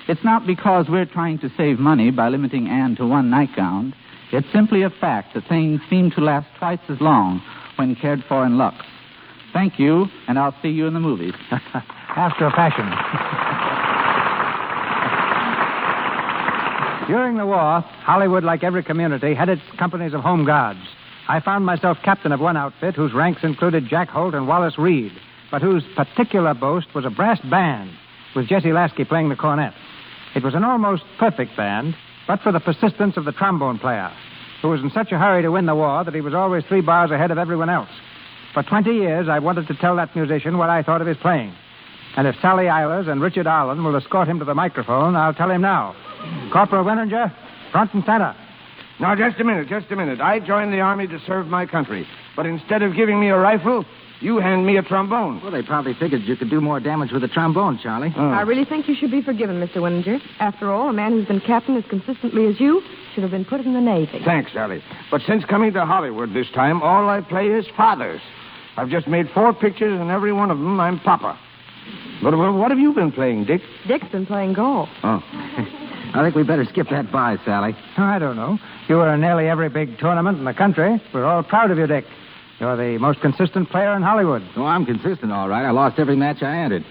[SPEAKER 17] It's not because we're trying to save money by limiting Ann to one nightgown. It's simply a fact that things seem to last twice as long when cared for in Lux. Thank you, and I'll see you in the movies.
[SPEAKER 4] After a fashion. During the war, Hollywood, like every community, had its companies of home guards. I found myself captain of one outfit whose ranks included Jack Holt and Wallace Reed, but whose particular boast was a brass band, with Jesse Lasky playing the cornet. It was an almost perfect band, but for the persistence of the trombone player, who was in such a hurry to win the war that he was always 3 bars ahead of everyone else. For 20 years, I wanted to tell that musician what I thought of his playing. And if Sally Eilers and Richard Arlen will escort him to the microphone, I'll tell him now. Corporal Winninger, front and center.
[SPEAKER 6] Now, just a minute. I joined the Army to serve my country. But instead of giving me a rifle, you hand me a trombone.
[SPEAKER 10] Well, they probably figured you could do more damage with a trombone, Charlie.
[SPEAKER 8] I really think you should be forgiven, Mr. Winninger. After all, a man who's been captain as consistently as you should have been put in the Navy.
[SPEAKER 6] Thanks, Sally. But since coming to Hollywood this time, all I play is fathers. I've just made 4 pictures, and every one of them I'm Papa. But what have you been playing, Dick?
[SPEAKER 8] Dick's been playing golf.
[SPEAKER 6] Oh.
[SPEAKER 10] I think we better skip that bye, Sally.
[SPEAKER 4] Oh, I don't know. You were in nearly every big tournament in the country. We're all proud of you, Dick. You're the most consistent player in Hollywood.
[SPEAKER 10] Oh, I'm consistent, all right. I lost every match I entered.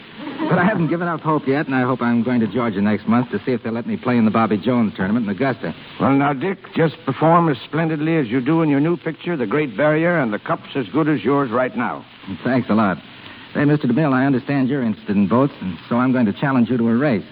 [SPEAKER 10] But I haven't given up hope yet, and I hope I'm going to Georgia next month to see if they'll let me play in the Bobby Jones tournament in Augusta.
[SPEAKER 6] Well, now, Dick, just perform as splendidly as you do in your new picture, The Great Barrier, and the cup's as good as yours right now.
[SPEAKER 10] Thanks a lot. Say, Mr. DeMille, I understand you're interested in boats, and so I'm going to challenge you to a race.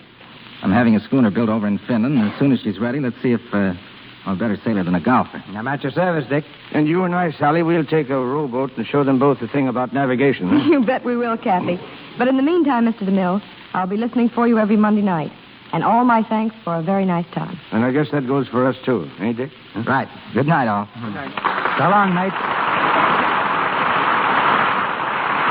[SPEAKER 10] I'm having a schooner built over in Finland, and as soon as she's ready, let's see if I'm a better sailor than a golfer.
[SPEAKER 4] I'm at your service, Dick.
[SPEAKER 6] And you and I, Sally, we'll take a rowboat and show them both the thing about navigation. Huh?
[SPEAKER 8] You bet we will, Kathy. But in the meantime, Mr. DeMille, I'll be listening for you every Monday night. And all my thanks for a very nice time.
[SPEAKER 6] And I guess that goes for us, too. Eh, Dick?
[SPEAKER 10] Huh? Right. Good night, all.
[SPEAKER 4] Good night. So long, mate.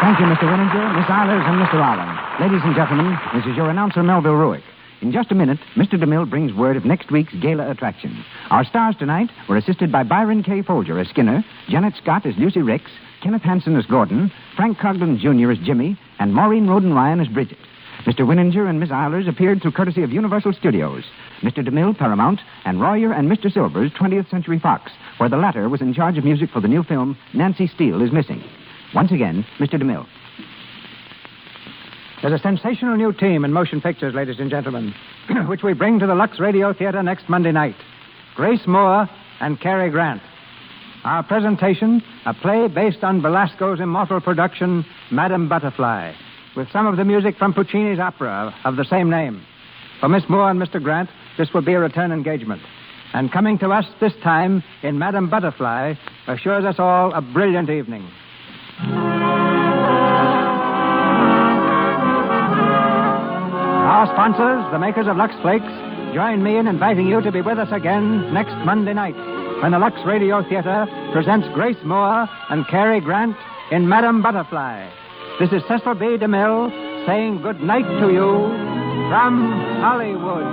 [SPEAKER 4] Thank you, Mr. Winninger, Miss Eilers, and Mr. Allen. Ladies and gentlemen, this is your announcer, Melville Ruick. In just a minute, Mr. DeMille brings word of next week's gala attraction. Our stars tonight were assisted by Byron K. Folger as Skinner, Janet Scott as Lucy Ricks, Kenneth Hansen as Gordon, Frank Coglan Jr. as Jimmy, and Maureen Roden Ryan as Bridget. Mr. Winninger and Miss Eilers appeared through courtesy of Universal Studios, Mr. DeMille, Paramount, and Royer and Mr. Silvers, 20th Century Fox, where the latter was in charge of music for the new film Nancy Steele is Missing. Once again, Mr. DeMille. There's a sensational new team in motion pictures, ladies and gentlemen, which we bring to the Lux Radio Theater next Monday night. Grace Moore and Cary Grant. Our presentation, a play based on Belasco's immortal production, Madame Butterfly, with some of the music from Puccini's opera of the same name. For Miss Moore and Mr. Grant, this will be a return engagement. And coming to us this time in Madame Butterfly assures us all a brilliant evening. Our sponsors, the makers of Lux Flakes, join me in inviting you to be with us again next Monday night when the Lux Radio Theater presents Grace Moore and Cary Grant in Madame Butterfly. This is Cecil B. DeMille saying good night to you from Hollywood.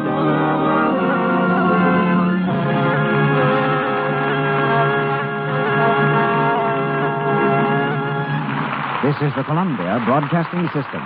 [SPEAKER 2] This is the Columbia Broadcasting System.